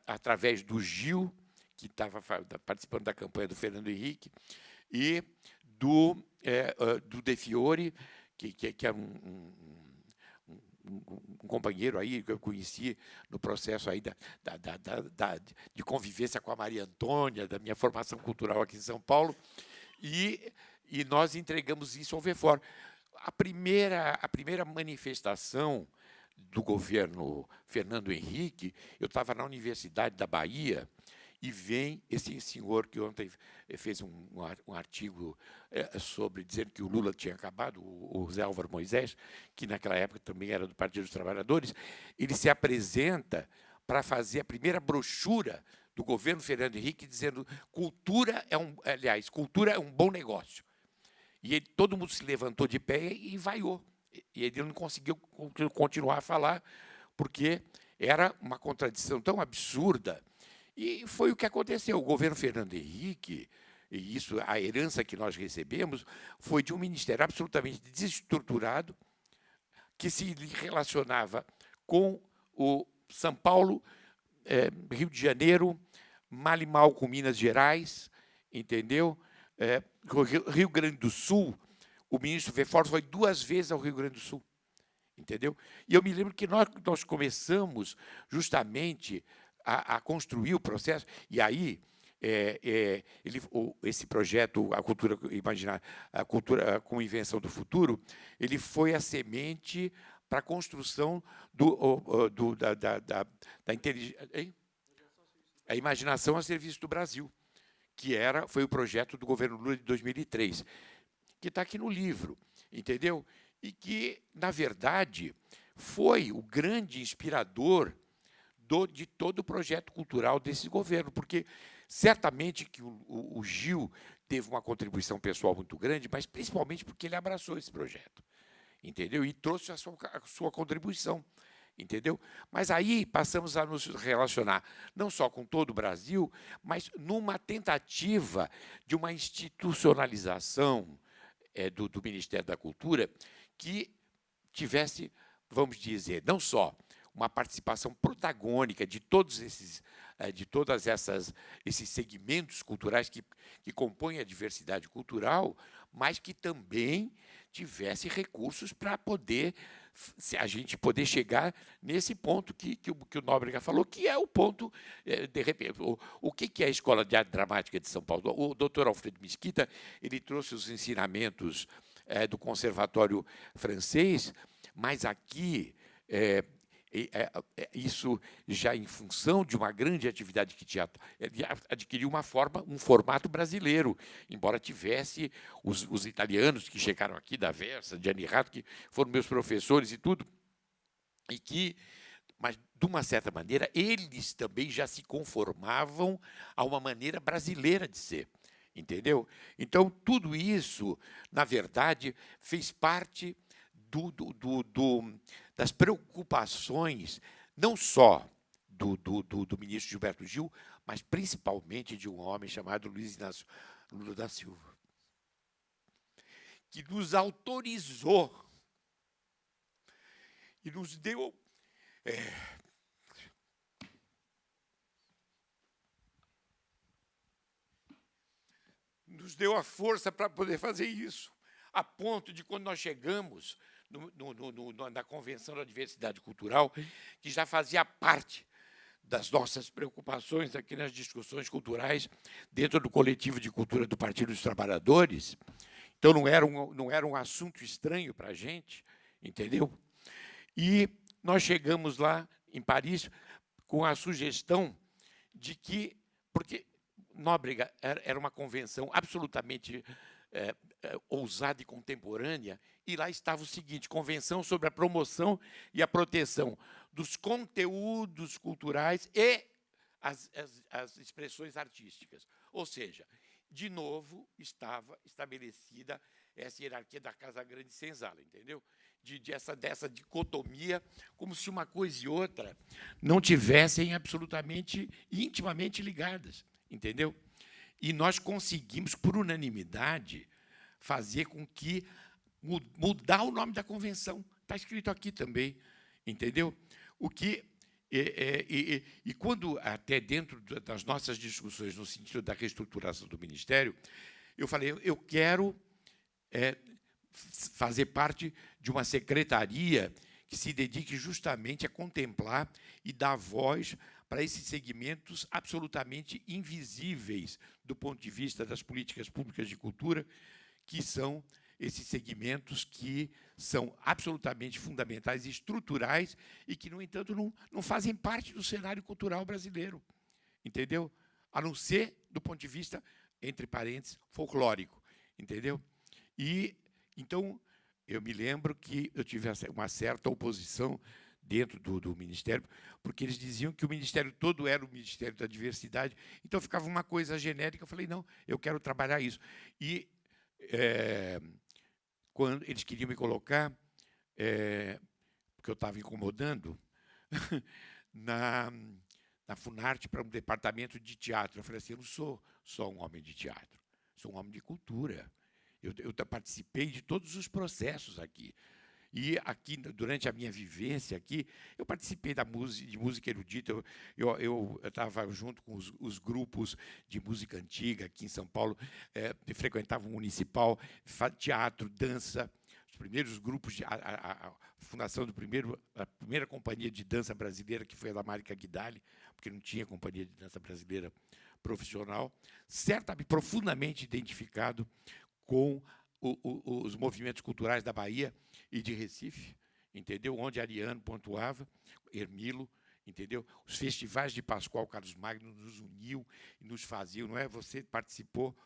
através do Gil, que estava participando da campanha do Fernando Henrique, e do De Fiore, que é um companheiro aí que eu conheci no processo aí de convivência com a Maria Antônia, da minha formação cultural aqui em São Paulo, e nós entregamos isso ao VEFOR. A primeira manifestação do governo Fernando Henrique, eu estava na Universidade da Bahia, e vem esse senhor que ontem fez um artigo dizendo que o Lula tinha acabado, o Zé Álvaro Moisés, que naquela época também era do Partido dos Trabalhadores, ele se apresenta para fazer a primeira brochura do governo Fernando Henrique, dizendo cultura é um bom negócio. E todo mundo se levantou de pé e vaiou. E ele não conseguiu continuar a falar, porque era uma contradição tão absurda. E foi o que aconteceu. O governo Fernando Henrique, e isso, a herança que nós recebemos, foi de um ministério absolutamente desestruturado, que se relacionava com o São Paulo, Rio de Janeiro, mal e mal com Minas Gerais, entendeu? Rio Grande do Sul, o ministro VEFOR foi 2 vezes ao Rio Grande do Sul, entendeu? E eu me lembro que nós começamos justamente a construir o processo, e aí esse projeto, a cultura como invenção do futuro, ele foi a semente para a construção da inteligência, a imaginação a serviço do Brasil, que foi o projeto do governo Lula de 2003, que está aqui no livro, entendeu? E que, na verdade, foi o grande inspirador de todo o projeto cultural desse governo, porque certamente que o Gil teve uma contribuição pessoal muito grande, mas principalmente porque ele abraçou esse projeto, entendeu? E trouxe a sua contribuição, entendeu? Mas aí passamos a nos relacionar não só com todo o Brasil, mas numa tentativa de uma institucionalização do Ministério da Cultura que tivesse, vamos dizer, não só uma participação protagônica de todos esses segmentos culturais que compõem a diversidade cultural, mas que também tivesse recursos para poder a gente poder chegar nesse ponto que o Nóbrega falou, que é o ponto, de repente, o que é a Escola de Arte Dramática de São Paulo? O doutor Alfredo Mesquita, ele trouxe os ensinamentos do Conservatório Francês, mas aqui isso já em função de uma grande atividade que teatro adquiriu um formato brasileiro, embora tivesse os italianos que chegaram aqui da Versa, Gianni Rato, que foram meus professores e tudo, mas, de uma certa maneira, eles também já se conformavam a uma maneira brasileira de ser. Entendeu? Então, tudo isso, na verdade, fez parte das preocupações, não só do ministro Gilberto Gil, mas principalmente de um homem chamado Luiz Inácio Lula da Silva, que nos autorizou e nos deu a força para poder fazer isso, a ponto de, quando nós chegamos na Convenção da Diversidade Cultural, que já fazia parte das nossas preocupações aqui nas discussões culturais dentro do coletivo de cultura do Partido dos Trabalhadores. Então, não era um assunto estranho para a gente, entendeu? E nós chegamos lá, em Paris, com a sugestão de que, porque Nóbrega era uma convenção absolutamente ousada e contemporânea, e lá estava o seguinte: Convenção sobre a promoção e a proteção dos conteúdos culturais e as expressões artísticas. Ou seja, de novo, estava estabelecida essa hierarquia da Casa Grande e Senzala, entendeu? Dessa dicotomia, como se uma coisa e outra não tivessem absolutamente, intimamente ligadas, entendeu? E nós conseguimos, por unanimidade, fazer com que mudar o nome da convenção. Está escrito aqui também, entendeu? O que e quando, até dentro das nossas discussões no sentido da reestruturação do Ministério, eu falei, eu quero fazer parte de uma secretaria que se dedique justamente a contemplar e dar voz para esses segmentos absolutamente invisíveis do ponto de vista das políticas públicas de cultura, que são esses segmentos que são absolutamente fundamentais e estruturais e que, no entanto, não fazem parte do cenário cultural brasileiro, entendeu? A não ser do ponto de vista, entre parênteses, folclórico, entendeu? E, então, eu me lembro que eu tive uma certa oposição dentro do Ministério, porque eles diziam que o Ministério todo era o Ministério da Diversidade, então ficava uma coisa genérica. Eu falei, não, eu quero trabalhar isso. E quando eles queriam me colocar, porque eu estava incomodando, na Funarte para um departamento de teatro. Eu falei assim, eu não sou só um homem de teatro, sou um homem de cultura. Eu participei de todos os processos aqui. E aqui, durante a minha vivência aqui, eu participei de música erudita. Eu estava junto com os grupos de música antiga aqui em São Paulo, frequentava o municipal, teatro, dança. Os primeiros grupos, a fundação da primeira companhia de dança brasileira, que foi a da Márica Guidali, porque não tinha companhia de dança brasileira profissional, certamente profundamente identificado com os movimentos culturais da Bahia e de Recife, entendeu? Onde Ariano pontuava, Hermilo, entendeu? Os festivais de Pascoal Carlos Magno nos uniam e nos faziam, não é? Você participou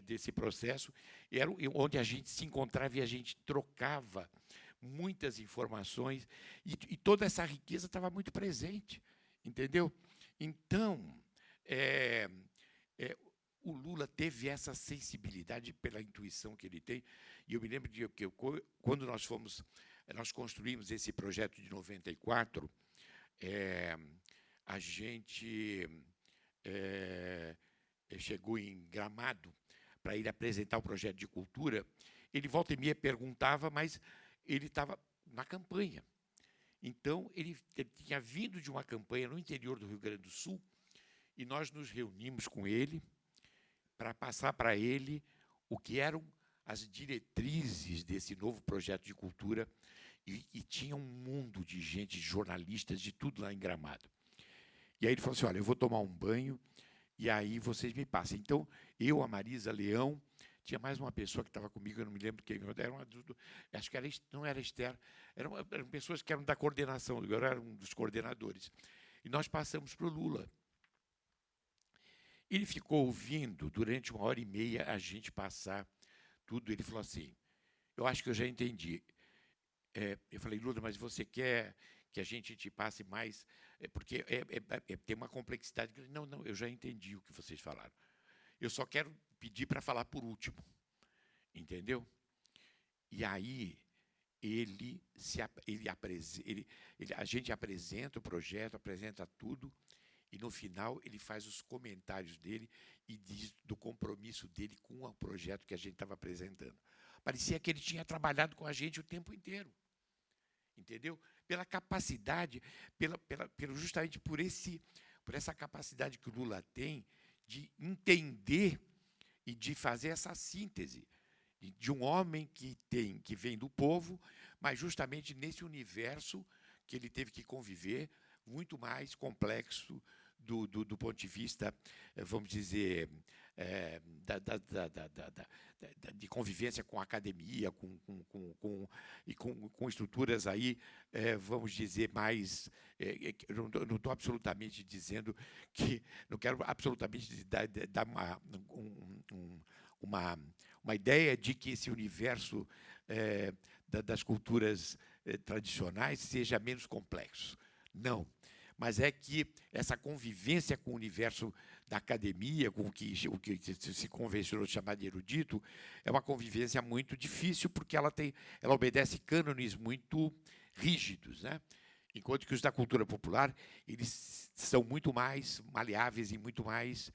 desse processo, era onde a gente se encontrava e a gente trocava muitas informações, e toda essa riqueza estava muito presente, entendeu? Então, o Lula teve essa sensibilidade pela intuição que ele tem, e eu me lembro de que quando nós construímos esse projeto de 94, a gente chegou em Gramado para ir apresentar o projeto de cultura. Ele volta e meia perguntava, mas ele estava na campanha. Então, ele tinha vindo de uma campanha no interior do Rio Grande do Sul, e nós nos reunimos com ele para passar para ele o que eram as diretrizes desse novo projeto de cultura e tinha um mundo de gente, de jornalistas, de tudo lá em Gramado. E aí ele falou assim, olha, eu vou tomar um banho e aí vocês me passam. Então, eu, a Marisa Leão, tinha mais uma pessoa que estava comigo, eu não me lembro quem era, acho que não era Esther, eram pessoas que eram da coordenação, eu era um dos coordenadores. E nós passamos para o Lula. Ele ficou ouvindo, durante 1h30, a gente passar tudo. Ele falou assim, eu acho que eu já entendi. Eu falei, Lula, mas você quer que a gente te passe mais? Porque tem uma complexidade. Não, não, eu já entendi o que vocês falaram. Eu só quero pedir para falar por último. Entendeu? E aí a gente apresenta o projeto, apresenta tudo, e, no final, ele faz os comentários dele e diz do compromisso dele com o projeto que a gente estava apresentando. Parecia que ele tinha trabalhado com a gente o tempo inteiro. Entendeu? Pela capacidade, justamente por essa capacidade que o Lula tem de entender e de fazer essa síntese de um homem que vem do povo, mas justamente nesse universo que ele teve que conviver, muito mais complexo do ponto de vista, vamos dizer, de convivência com a academia, com estruturas aí, vamos dizer, mais... Eu não estou absolutamente dizendo que... Não quero absolutamente dar uma ideia de que esse universo das culturas tradicionais seja menos complexo. Não. Mas é que essa convivência com o universo da academia, com o que se convencionou de chamar de erudito, é uma convivência muito difícil, porque ela obedece cânones muito rígidos, né? Enquanto que os da cultura popular, eles são muito mais maleáveis e muito mais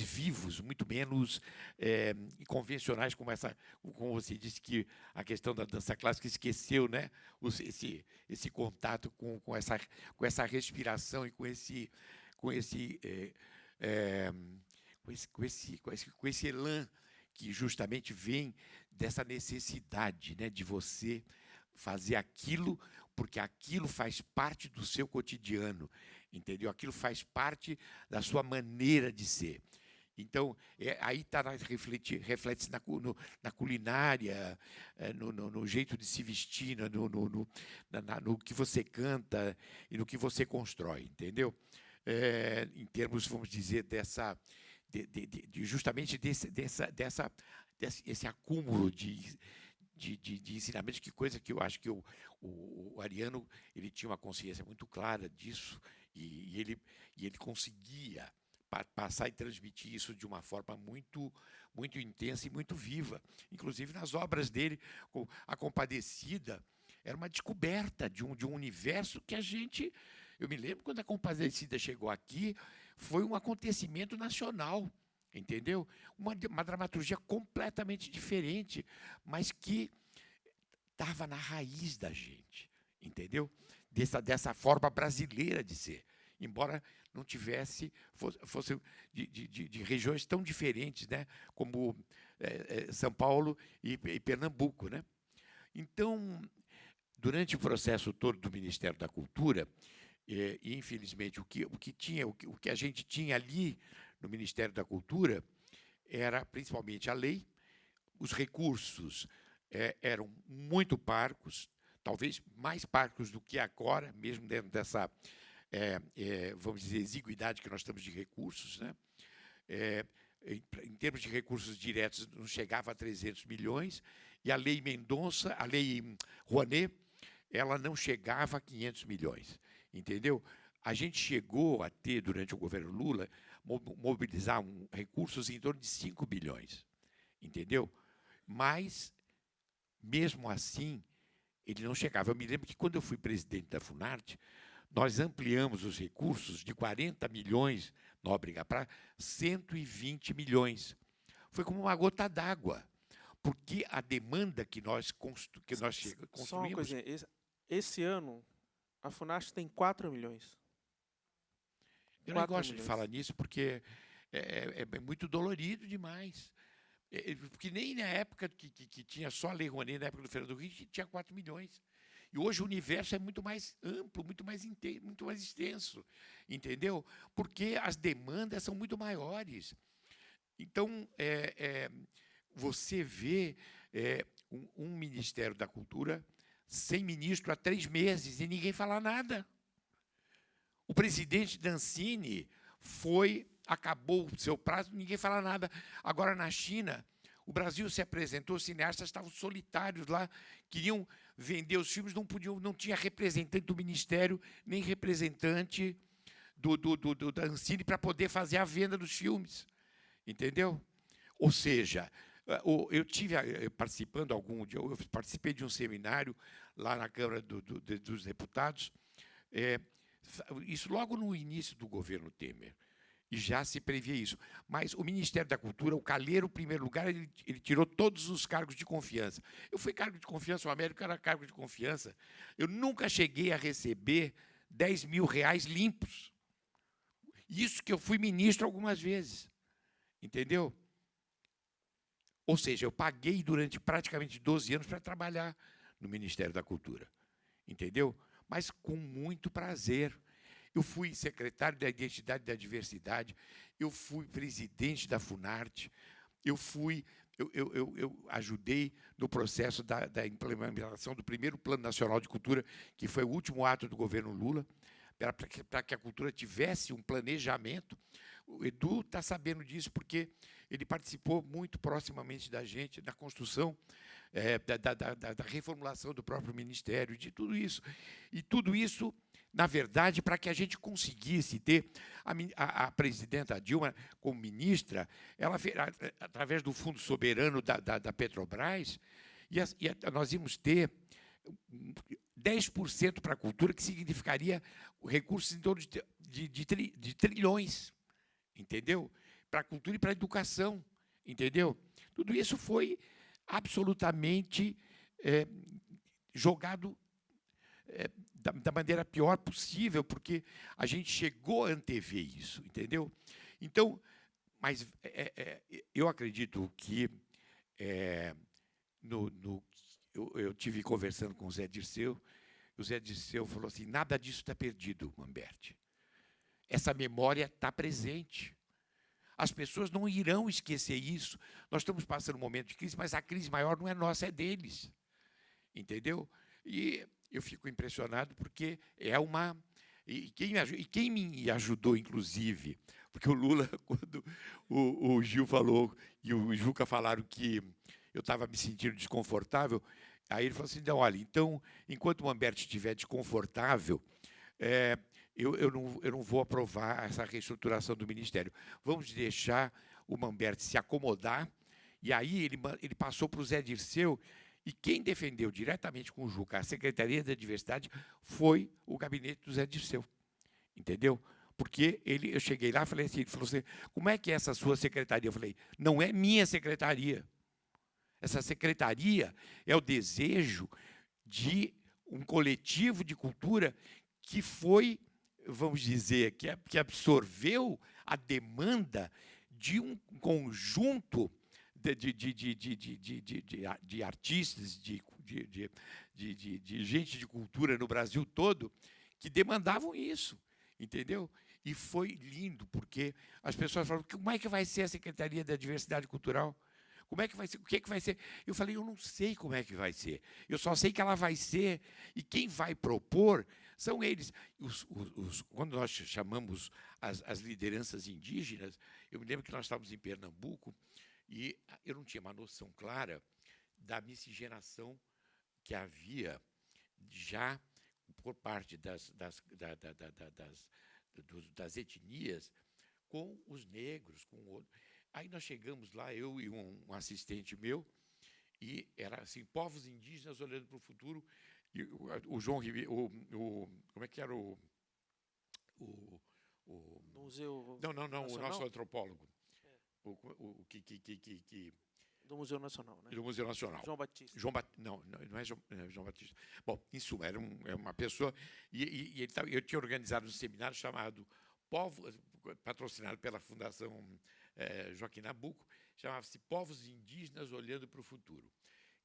vivos, muito menos convencionais, como você disse que a questão da dança clássica esqueceu, né? Esse contato com essa respiração e com esse elan que justamente vem dessa necessidade, né, de você fazer aquilo, porque aquilo faz parte do seu cotidiano, entendeu? Aquilo faz parte da sua maneira de ser. Então, aí reflete-se na culinária, no jeito de se vestir, no que você canta e no que você constrói, entendeu? Em termos, vamos dizer, justamente desse acúmulo de ensinamentos, que coisa que eu acho que o Ariano ele tinha uma consciência muito clara disso, e ele conseguia passar e transmitir isso de uma forma muito, muito intensa e muito viva. Inclusive, nas obras dele, A Compadecida era uma descoberta de um universo que a gente... Eu me lembro quando A Compadecida chegou aqui, foi um acontecimento nacional, entendeu? Uma dramaturgia completamente diferente, mas que estava na raiz da gente, entendeu? Dessa forma brasileira de ser, embora não fosse de regiões tão diferentes, né? Como São Paulo e Pernambuco, né? Então, durante o processo todo do Ministério da Cultura, e, infelizmente, o que a gente tinha ali no Ministério da Cultura era principalmente a lei, os recursos eram muito parcos, talvez mais parcos do que agora, mesmo dentro dessa, vamos dizer, exiguidade que nós temos de recursos, né? Em termos de recursos diretos, não chegava a 300 milhões, e a Lei Mendonça, a Lei Rouanet, ela não chegava a 500 milhões, entendeu? A gente chegou a ter, durante o governo Lula, mobilizar recursos em torno de 5 bilhões, entendeu? Mas, mesmo assim, ele não chegava. Eu me lembro que, quando eu fui presidente da Funarte, nós ampliamos os recursos de 40 milhões, Nóbrega, para 120 milhões. Foi como uma gota d'água, porque a demanda que nós construímos... Só uma coisinha, esse ano, a Funarte tem 4 milhões. Eu não gosto de falar nisso, porque é muito dolorido demais. Porque nem na época que tinha só a Lei Rouanet, na época do Fernando Henrique, tinha 4 milhões. E hoje o universo é muito mais amplo, muito mais extenso, entendeu? Porque as demandas são muito maiores. Então, você vê um Ministério da Cultura sem ministro há 3 meses e ninguém fala nada. O presidente Dancini acabou o seu prazo, ninguém fala nada. Agora, na China, o Brasil se apresentou, os cineastas estavam solitários lá, queriam vender os filmes, não podiam, não tinha representante do Ministério, nem representante do Dancini para poder fazer a venda dos filmes. Entendeu? Ou seja, eu participei de um seminário lá na Câmara dos Deputados, isso logo no início do governo Temer, e já se previa isso. Mas o Ministério da Cultura, o Calheiro, em primeiro lugar, ele tirou todos os cargos de confiança. Eu fui cargo de confiança, o Américo era cargo de confiança. Eu nunca cheguei a receber R$10 mil limpos. Isso que eu fui ministro algumas vezes. Entendeu? Ou seja, eu paguei durante praticamente 12 anos para trabalhar no Ministério da Cultura. Entendeu? Mas com muito prazer. Eu fui secretário da Identidade e da Diversidade, eu fui presidente da Funarte, eu ajudei no processo da implementação do primeiro Plano Nacional de Cultura, que foi o último ato do governo Lula, para que a cultura tivesse um planejamento. O Edu está sabendo disso porque ele participou muito proximamente da gente, na construção, da reformulação do próprio Ministério, de tudo isso. E tudo isso, na verdade, para que a gente conseguisse ter a presidenta Dilma como ministra, ela fez, através do Fundo Soberano da Petrobras, nós íamos ter 10% para a cultura, que significaria recursos em torno de trilhões, entendeu? Para a cultura e para a educação, entendeu? Tudo isso foi absolutamente jogado da maneira pior possível, porque a gente chegou a antever isso, entendeu? Então, mas eu acredito que eu tive conversando com o Zé Dirceu, e o Zé Dirceu falou assim, nada disso está perdido, Mamberti. Essa memória está presente. As pessoas não irão esquecer isso. Nós estamos passando um momento de crise, mas a crise maior não é nossa, é deles. Entendeu? E eu fico impressionado porque é uma... E quem me ajudou, inclusive, porque o Lula, quando o Gil falou e o Juca falaram que eu estava me sentindo desconfortável, aí ele falou assim, não, olha, então, enquanto o Mamberti estiver desconfortável, eu não vou aprovar essa reestruturação do Ministério. Vamos deixar o Mamberti se acomodar, e aí ele passou para o Zé Dirceu, e quem defendeu diretamente com o Juca a Secretaria da Diversidade foi o gabinete do Zé Dirceu. Entendeu? Porque eu cheguei lá e falei assim, ele falou assim, como é que é essa sua secretaria? Eu falei, não é minha secretaria. Essa secretaria é o desejo de um coletivo de cultura que foi, vamos dizer, que absorveu a demanda de um conjunto de artistas, de gente de cultura no Brasil todo, que demandavam isso, entendeu? E foi lindo, porque as pessoas falaram, como é que vai ser a Secretaria da Diversidade Cultural? Como é que vai ser? O que é que vai ser? Eu falei, eu não sei como é que vai ser. Eu só sei que ela vai ser, e quem vai propor são eles. Quando nós chamamos as lideranças indígenas, eu me lembro que nós estávamos em Pernambuco, e eu não tinha uma noção clara da miscigenação que havia já por parte das etnias com os negros, com outros. Aí nós chegamos lá, eu e um assistente meu, e era assim, povos indígenas olhando para o futuro, e o João Ribeiro, como é que era o Museu não, o Nacional? nosso antropólogo. Do Museu Nacional, né? Do Museu Nacional. João Batista. Não é João Batista. Bom, em suma, era uma pessoa... E eu tinha organizado um seminário chamado patrocinado pela Fundação Joaquim Nabuco, chamava-se Povos Indígenas Olhando para o Futuro.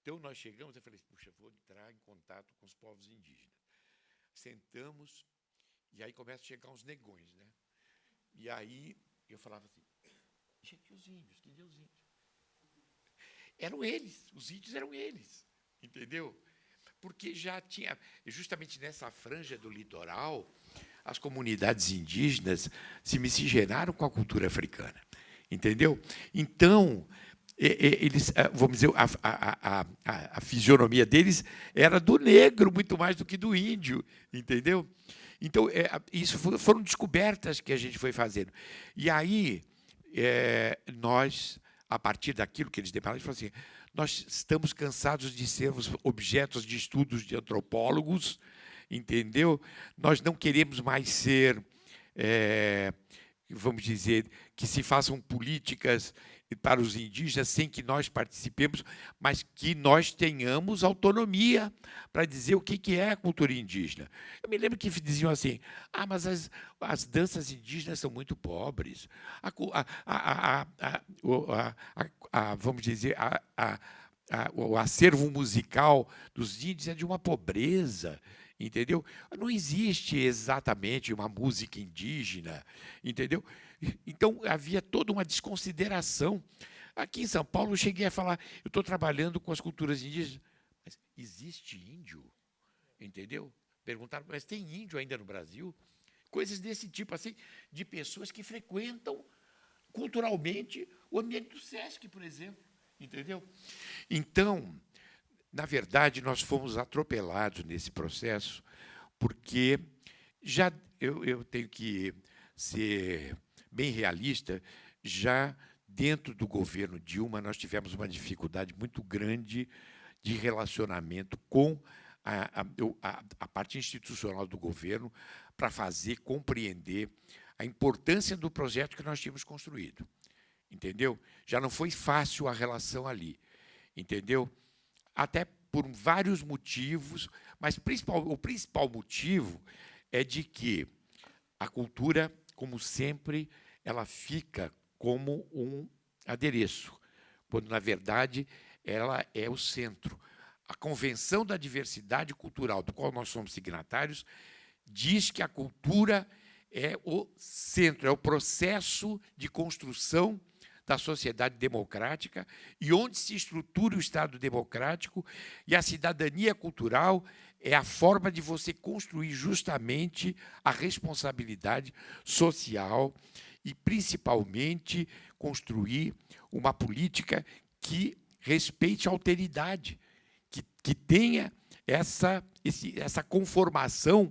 Então, nós chegamos, eu falei, puxa, vou entrar em contato com os povos indígenas. Sentamos, e aí começam a chegar uns negões, né? E aí eu falava assim, gente, os índios, que os índios? Eram eles, os índios eram eles, entendeu? Porque já tinha, justamente nessa franja do litoral, as comunidades indígenas se miscigenaram com a cultura africana, entendeu? Então, eles, vamos dizer, a fisionomia deles era do negro muito mais do que do índio, entendeu? Então, isso foram descobertas que a gente foi fazendo. E aí, nós, a partir daquilo que eles depararam, a gente falou assim, nós estamos cansados de sermos objetos de estudos de antropólogos, entendeu? Nós não queremos mais ser, vamos dizer, que se façam políticas para os indígenas sem que nós participemos, mas que nós tenhamos autonomia para dizer o que é a cultura indígena. Eu me lembro que diziam assim, mas as danças indígenas são muito pobres. Vamos dizer, o acervo musical dos índios é de uma pobreza, entendeu? Não existe exatamente uma música indígena, entendeu? Então, havia toda uma desconsideração. Aqui em São Paulo, eu cheguei a falar, eu estou trabalhando com as culturas indígenas, mas existe índio? Entendeu? Perguntaram, mas tem índio ainda no Brasil? Coisas desse tipo, assim, de pessoas que frequentam culturalmente o ambiente do SESC, por exemplo, entendeu? Então, na verdade, nós fomos atropelados nesse processo, porque já eu tenho que ser bem realista, já dentro do governo Dilma, nós tivemos uma dificuldade muito grande de relacionamento com a parte institucional do governo para fazer compreender a importância do projeto que nós tínhamos construído. Entendeu? Já não foi fácil a relação ali. Entendeu? Até por vários motivos, mas o principal motivo é de que a cultura, como sempre, ela fica como um adereço, quando, na verdade, ela é o centro. A Convenção da Diversidade Cultural, do qual nós somos signatários, diz que a cultura é o centro, é o processo de construção da sociedade democrática e onde se estrutura o Estado democrático, e a cidadania cultural é a forma de você construir justamente a responsabilidade social e, principalmente, construir uma política que respeite a alteridade, que tenha essa conformação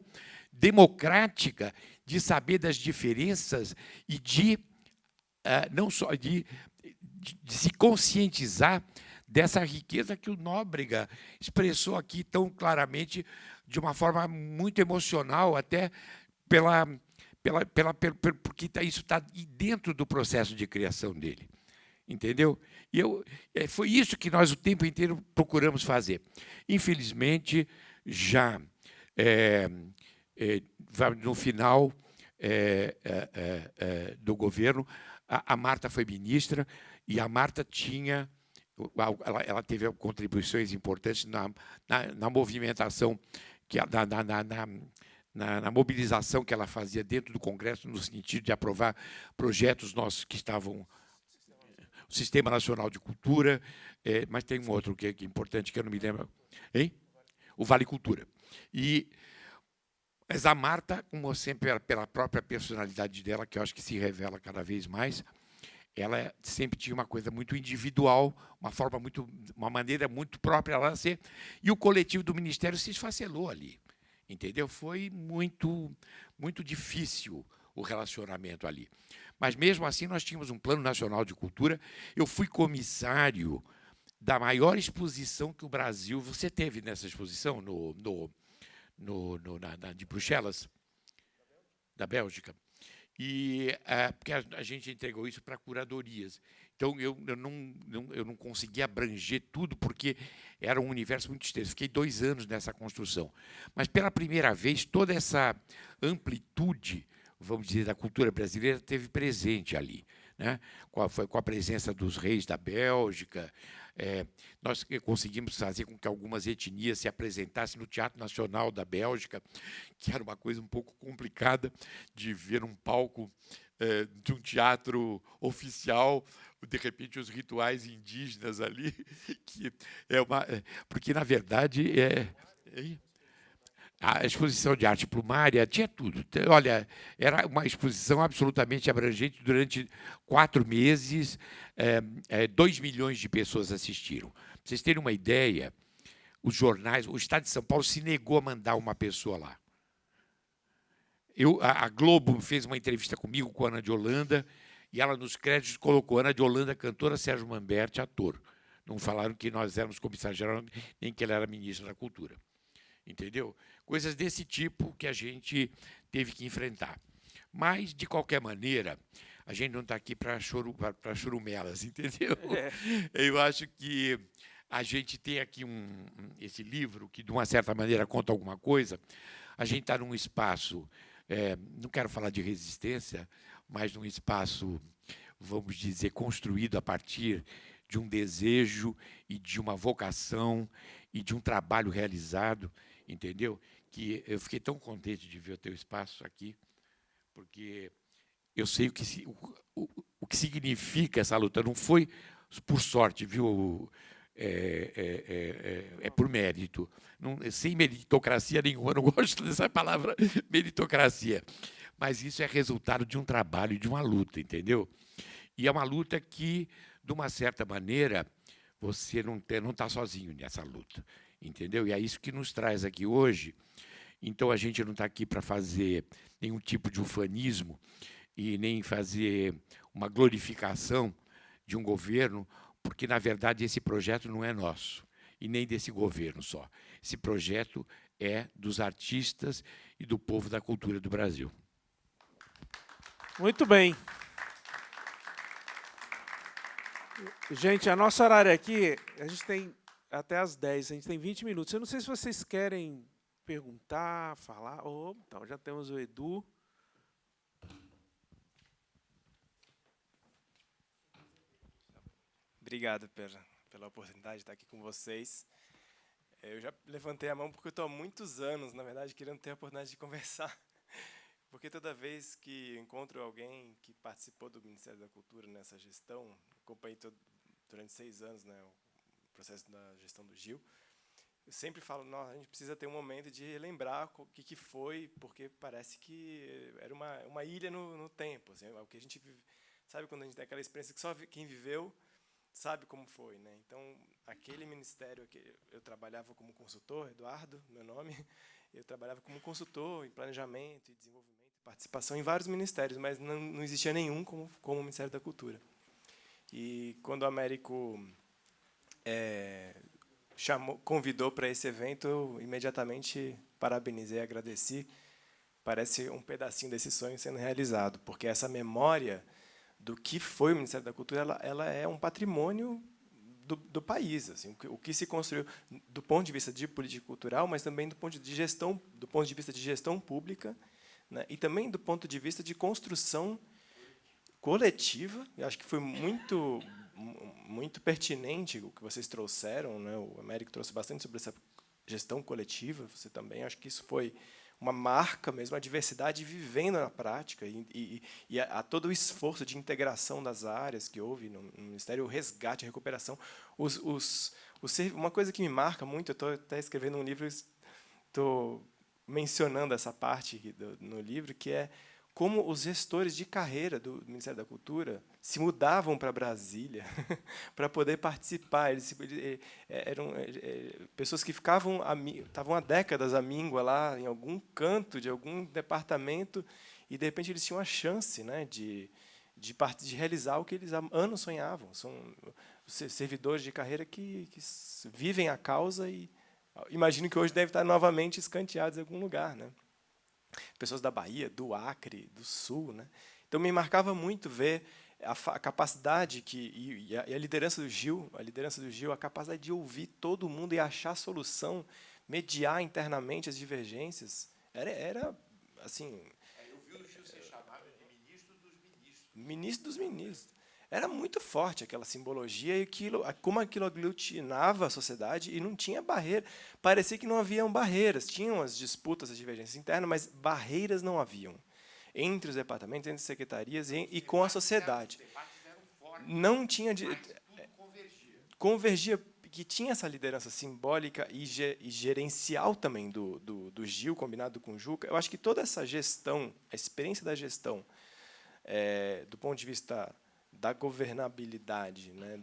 democrática de saber das diferenças e de não só de se conscientizar dessa riqueza que o Nóbrega expressou aqui tão claramente, de uma forma muito emocional, até porque isso está dentro do processo de criação dele. Entendeu? E foi isso que nós o tempo inteiro procuramos fazer. Infelizmente, já no final do governo, a Marta foi ministra, e a Marta tinha, ela teve contribuições importantes na movimentação, na mobilização que ela fazia dentro do Congresso, no sentido de aprovar projetos nossos que estavam o Sistema Nacional de Cultura, mas tem um outro que é importante, que eu não me lembro. Hein? O Vale Cultura. Mas a Marta, como sempre, pela própria personalidade dela, que eu acho que se revela cada vez mais, ela sempre tinha uma coisa muito individual, uma maneira muito própria ela ser, e o coletivo do Ministério se esfacelou ali. Entendeu? Foi muito, muito difícil o relacionamento ali. Mas, mesmo assim, nós tínhamos um Plano Nacional de Cultura. Eu fui comissário da maior exposição que o Brasil... Você teve nessa exposição de Bruxelas, da Bélgica, e porque a gente entregou isso para curadorias. Então, eu não conseguia abranger tudo, porque era um universo muito extenso. Fiquei 2 anos nessa construção. Mas, pela primeira vez, toda essa amplitude, vamos dizer, da cultura brasileira esteve presente ali. né? Com a presença dos reis da Bélgica. Nós conseguimos fazer com que algumas etnias se apresentassem no Teatro Nacional da Bélgica, que era uma coisa um pouco complicada de ver um palco de um teatro oficial, de repente os rituais indígenas ali, que porque na verdade a exposição de arte plumária tinha tudo. Olha, era uma exposição absolutamente abrangente durante 4 meses, 2 milhões de pessoas assistiram. Para vocês terem uma ideia, os jornais, o Estado de São Paulo se negou a mandar uma pessoa lá. A Globo fez uma entrevista comigo, com a Ana de Holanda, e ela, nos créditos, colocou Ana de Holanda, cantora, Sérgio Manberti, ator. Não falaram que nós éramos comissário-geral, nem que ele era ministro da Cultura. Entendeu? Coisas desse tipo que a gente teve que enfrentar. Mas, de qualquer maneira, a gente não está aqui para churumelas, entendeu? Eu acho que a gente tem aqui esse livro que, de uma certa maneira, conta alguma coisa. A gente está num espaço, não quero falar de resistência, mas num espaço, vamos dizer, construído a partir de um desejo e de uma vocação e de um trabalho realizado, entendeu? Que eu fiquei tão contente de ver o teu espaço aqui, porque eu sei o que significa essa luta. Não foi por sorte, viu? É por mérito. Não, sem meritocracia nenhuma, eu não gosto dessa palavra meritocracia. Mas isso é resultado de um trabalho, de uma luta, entendeu? E é uma luta que, de uma certa maneira, você não está sozinho nessa luta, entendeu? E é isso que nos traz aqui hoje. Então, a gente não está aqui para fazer nenhum tipo de ufanismo e nem fazer uma glorificação de um governo, porque, na verdade, esse projeto não é nosso, e nem desse governo só. Esse projeto é dos artistas e do povo da cultura do Brasil. Muito bem. Gente, a nossa horário aqui, a gente tem até às 10, a gente tem 20 minutos. Eu não sei se vocês querem perguntar, falar. Então, já temos o Edu. Obrigado pela oportunidade de estar aqui com vocês. Eu já levantei a mão porque eu estou há muitos anos, na verdade, querendo ter a oportunidade de conversar. Porque toda vez que encontro alguém que participou do Ministério da Cultura nessa gestão, acompanhei durante 6 anos, né, o processo da gestão do Gil, eu sempre falo, a gente precisa ter um momento de relembrar o que foi, porque parece que era uma ilha no tempo. Assim, o que a gente vive, sabe quando a gente tem aquela experiência que só quem viveu sabe como foi, né? Então, aquele ministério que eu trabalhava como consultor, Eduardo, meu nome, eu trabalhava como consultor em planejamento e desenvolvimento, participação em vários ministérios, mas não existia nenhum como o Ministério da Cultura. E quando o Américo convidou para esse evento, eu imediatamente parabenizei, agradeci. Parece um pedacinho desse sonho sendo realizado, porque essa memória do que foi o Ministério da Cultura, ela é um patrimônio do país, assim, o que se construiu do ponto de vista de política cultural, mas também do ponto de vista de gestão pública, né, e também do ponto de vista de construção coletiva. Eu acho que foi muito pertinente o que vocês trouxeram, né? O Américo trouxe bastante sobre essa gestão coletiva. Você também, acho que isso foi uma marca mesmo, a diversidade vivendo na prática e a todo o esforço de integração das áreas que houve no Ministério, o resgate, a recuperação. Uma coisa que me marca muito, eu estou até escrevendo um livro, estou mencionando essa parte no livro, que é como os gestores de carreira do Ministério da Cultura se mudavam para Brasília para poder participar. Eram pessoas que estavam há décadas à míngua lá, em algum canto de algum departamento, e, de repente, eles tinham a chance, né, de realizar o que eles há anos sonhavam. São servidores de carreira que vivem a causa e imagino que hoje devem estar novamente escanteados em algum lugar, né? Pessoas da Bahia, do Acre, do Sul, né? Então me marcava muito ver a capacidade e a liderança do Gil, a capacidade de ouvir todo mundo e achar solução, mediar internamente as divergências. Era assim. Eu vi o Gil ser chamado de ministro dos ministros. ministro dos ministros. Era muito forte aquela simbologia e como aquilo aglutinava a sociedade e não tinha barreira. Parecia que não haviam barreiras. Tinham as disputas, as divergências internas, mas barreiras não haviam entre os departamentos, entre as secretarias e com a sociedade. Não tinha... Convergia, que tinha essa liderança simbólica e gerencial também do Gil, combinado com o Juca. Eu acho que toda essa gestão, a experiência da gestão, do ponto de vista da governabilidade, né,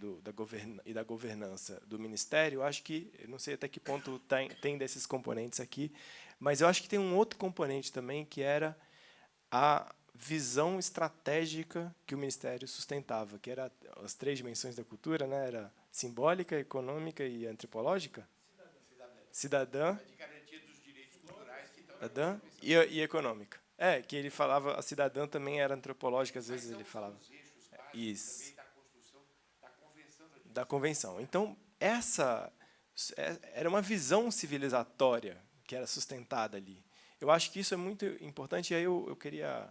e da governança do Ministério, eu acho que, eu não sei até que ponto tem desses componentes aqui, mas eu acho que tem um outro componente também, que era a visão estratégica que o Ministério sustentava, que era as 3 dimensões da cultura, né, era simbólica, econômica e antropológica? Cidadã. De garantia dos direitos culturais que cidadã e econômica. Que ele falava, a cidadã também era antropológica, às vezes ele falava. Isso. Da convenção. Então, essa era uma visão civilizatória que era sustentada ali. Eu acho que isso é muito importante, e aí eu queria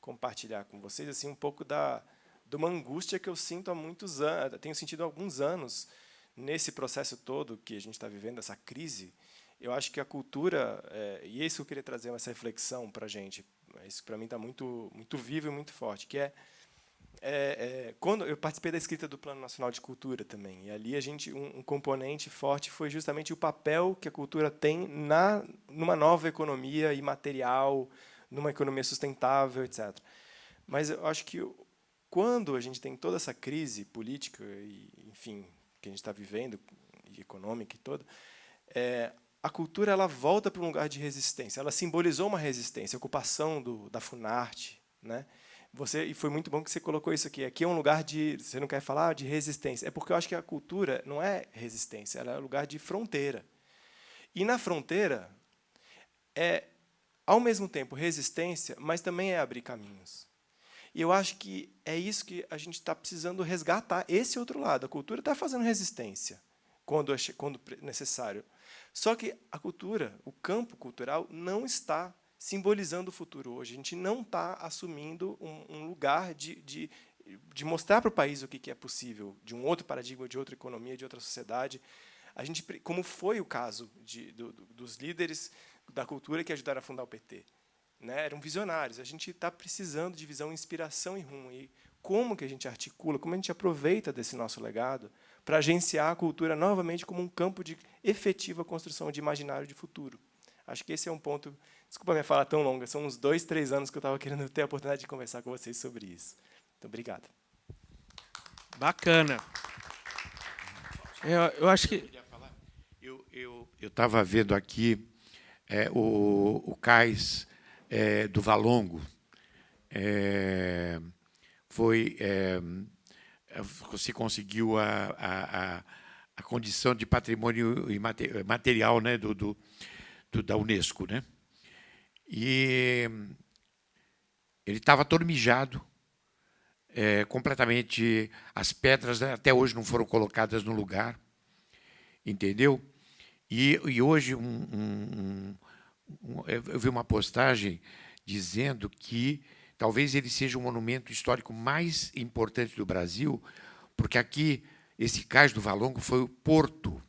compartilhar com vocês assim um pouco de uma angústia que eu sinto há muitos anos, tenho sentido há alguns anos, nesse processo todo que a gente está vivendo, essa crise. Eu acho que a cultura, e é isso que eu queria trazer, essa reflexão para a gente, isso para mim está muito, muito vivo e muito forte, que quando eu participei da escrita do Plano Nacional de Cultura também, e ali um componente forte foi justamente o papel que a cultura tem numa nova economia imaterial, numa economia sustentável, etc. Mas eu acho que quando a gente tem toda essa crise política, e, enfim, que a gente está vivendo, e econômica e toda, a cultura ela volta para um lugar de resistência. Ela simbolizou uma resistência, a ocupação da Funarte, né? E foi muito bom que você colocou isso aqui. Aqui é um lugar de... Você não quer falar de resistência. É porque eu acho que a cultura não é resistência, ela é um lugar de fronteira. E na fronteira ao mesmo tempo, resistência, mas também é abrir caminhos. E eu acho que é isso que a gente está precisando resgatar, esse outro lado. A cultura está fazendo resistência quando necessário. Só que a cultura, o campo cultural, não está simbolizando o futuro hoje. A gente não está assumindo um lugar de mostrar para o país o que é possível, de um outro paradigma, de outra economia, de outra sociedade. A gente, como foi o caso dos líderes da cultura que ajudaram a fundar o PT, né? Eram visionários. A gente está precisando de visão, inspiração e rumo. E como que a gente articula, como a gente aproveita desse nosso legado para agenciar a cultura novamente como um campo de efetiva construção de imaginário de futuro. Acho que esse é um ponto... Desculpa a minha fala tão longa, são uns 2, 3 anos que eu estava querendo ter a oportunidade de conversar com vocês sobre isso. Então, obrigado. Bacana. Eu acho que... Eu estava vendo aqui o cais do Valongo. Se conseguiu a condição de patrimônio material, né, da Unesco, né? E ele estava todo mijado, completamente. As pedras, né, até hoje não foram colocadas no lugar, entendeu? E hoje eu vi uma postagem dizendo que talvez ele seja o monumento histórico mais importante do Brasil, porque aqui, esse cais do Valongo foi o porto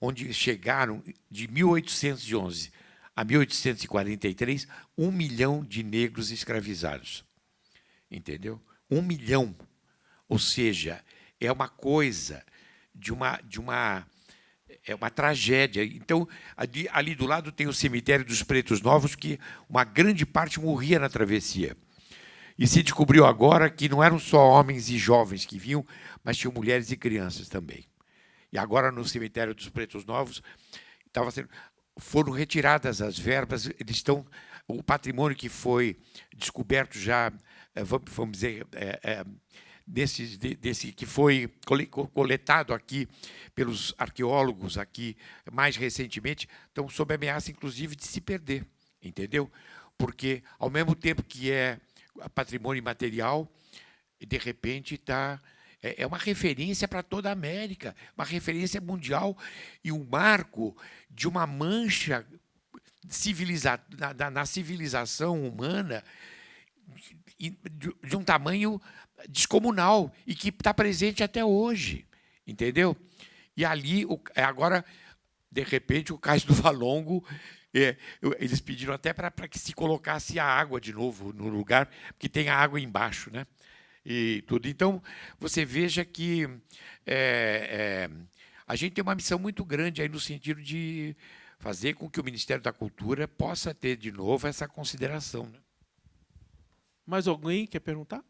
onde chegaram, de 1811 a 1843, 1 milhão de negros escravizados. Entendeu? 1 milhão. Ou seja, é uma coisa é uma tragédia. Então, ali do lado tem o cemitério dos Pretos Novos, que uma grande parte morria na travessia. E se descobriu agora que não eram só homens e jovens que vinham, mas tinham mulheres e crianças também. E agora, no cemitério dos Pretos Novos, foram retiradas as verbas, o patrimônio que foi descoberto já, vamos dizer, desse que foi coletado aqui pelos arqueólogos aqui mais recentemente, estão sob ameaça, inclusive, de se perder, entendeu? Porque, ao mesmo tempo que é patrimônio imaterial, de repente é uma referência para toda a América, uma referência mundial e um marco de uma mancha na civilização humana de um tamanho descomunal e que está presente até hoje, entendeu? E ali, agora, de repente, o Cais do Valongo, eles pediram até para que se colocasse a água de novo no lugar, porque tem a água embaixo, né? E tudo. Então, você veja que a gente tem uma missão muito grande aí no sentido de fazer com que o Ministério da Cultura possa ter de novo essa consideração, né? Mais alguém quer perguntar?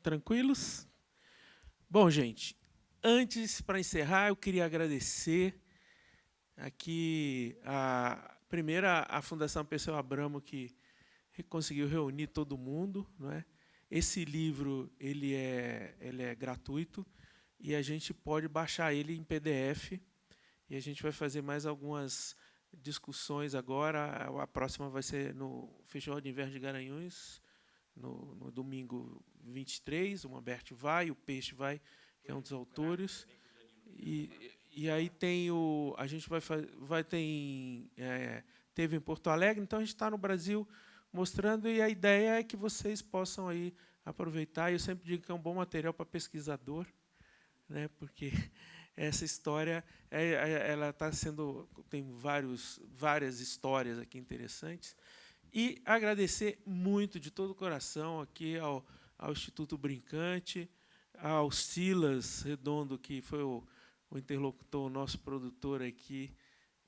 Tranquilos? Bom, gente, antes, para encerrar, eu queria agradecer aqui primeiro a Fundação Perseu Abramo, que conseguiu reunir todo mundo, não é? Esse livro ele é gratuito e a gente pode baixar ele em PDF, e a gente vai fazer mais algumas discussões agora. A próxima vai ser no Festival de Inverno de Garanhuns, no domingo 23, o Humberto vai, o Peixe vai, que é um dos autores. E aí tem a gente teve em Porto Alegre, então a gente está no Brasil mostrando, e a ideia é que vocês possam aí aproveitar. Eu sempre digo que é um bom material para pesquisador, né? Porque essa história ela está sendo, tem várias histórias aqui interessantes. E agradecer muito de todo o coração aqui ao Instituto Brincante, ao Silas Redondo, que foi o interlocutor, o nosso produtor aqui,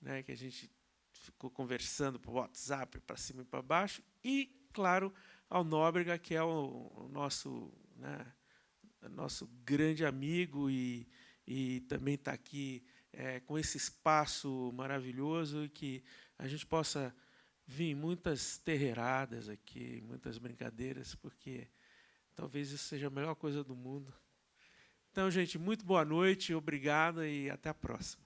né, que a gente ficou conversando por WhatsApp, para cima e para baixo, e, claro, ao Nóbrega, que é o nosso, né, nosso grande amigo e também está aqui com esse espaço maravilhoso, e que a gente possa vir muitas terreiradas aqui, muitas brincadeiras, porque talvez isso seja a melhor coisa do mundo. Então, gente, muito boa noite, obrigado e até a próxima.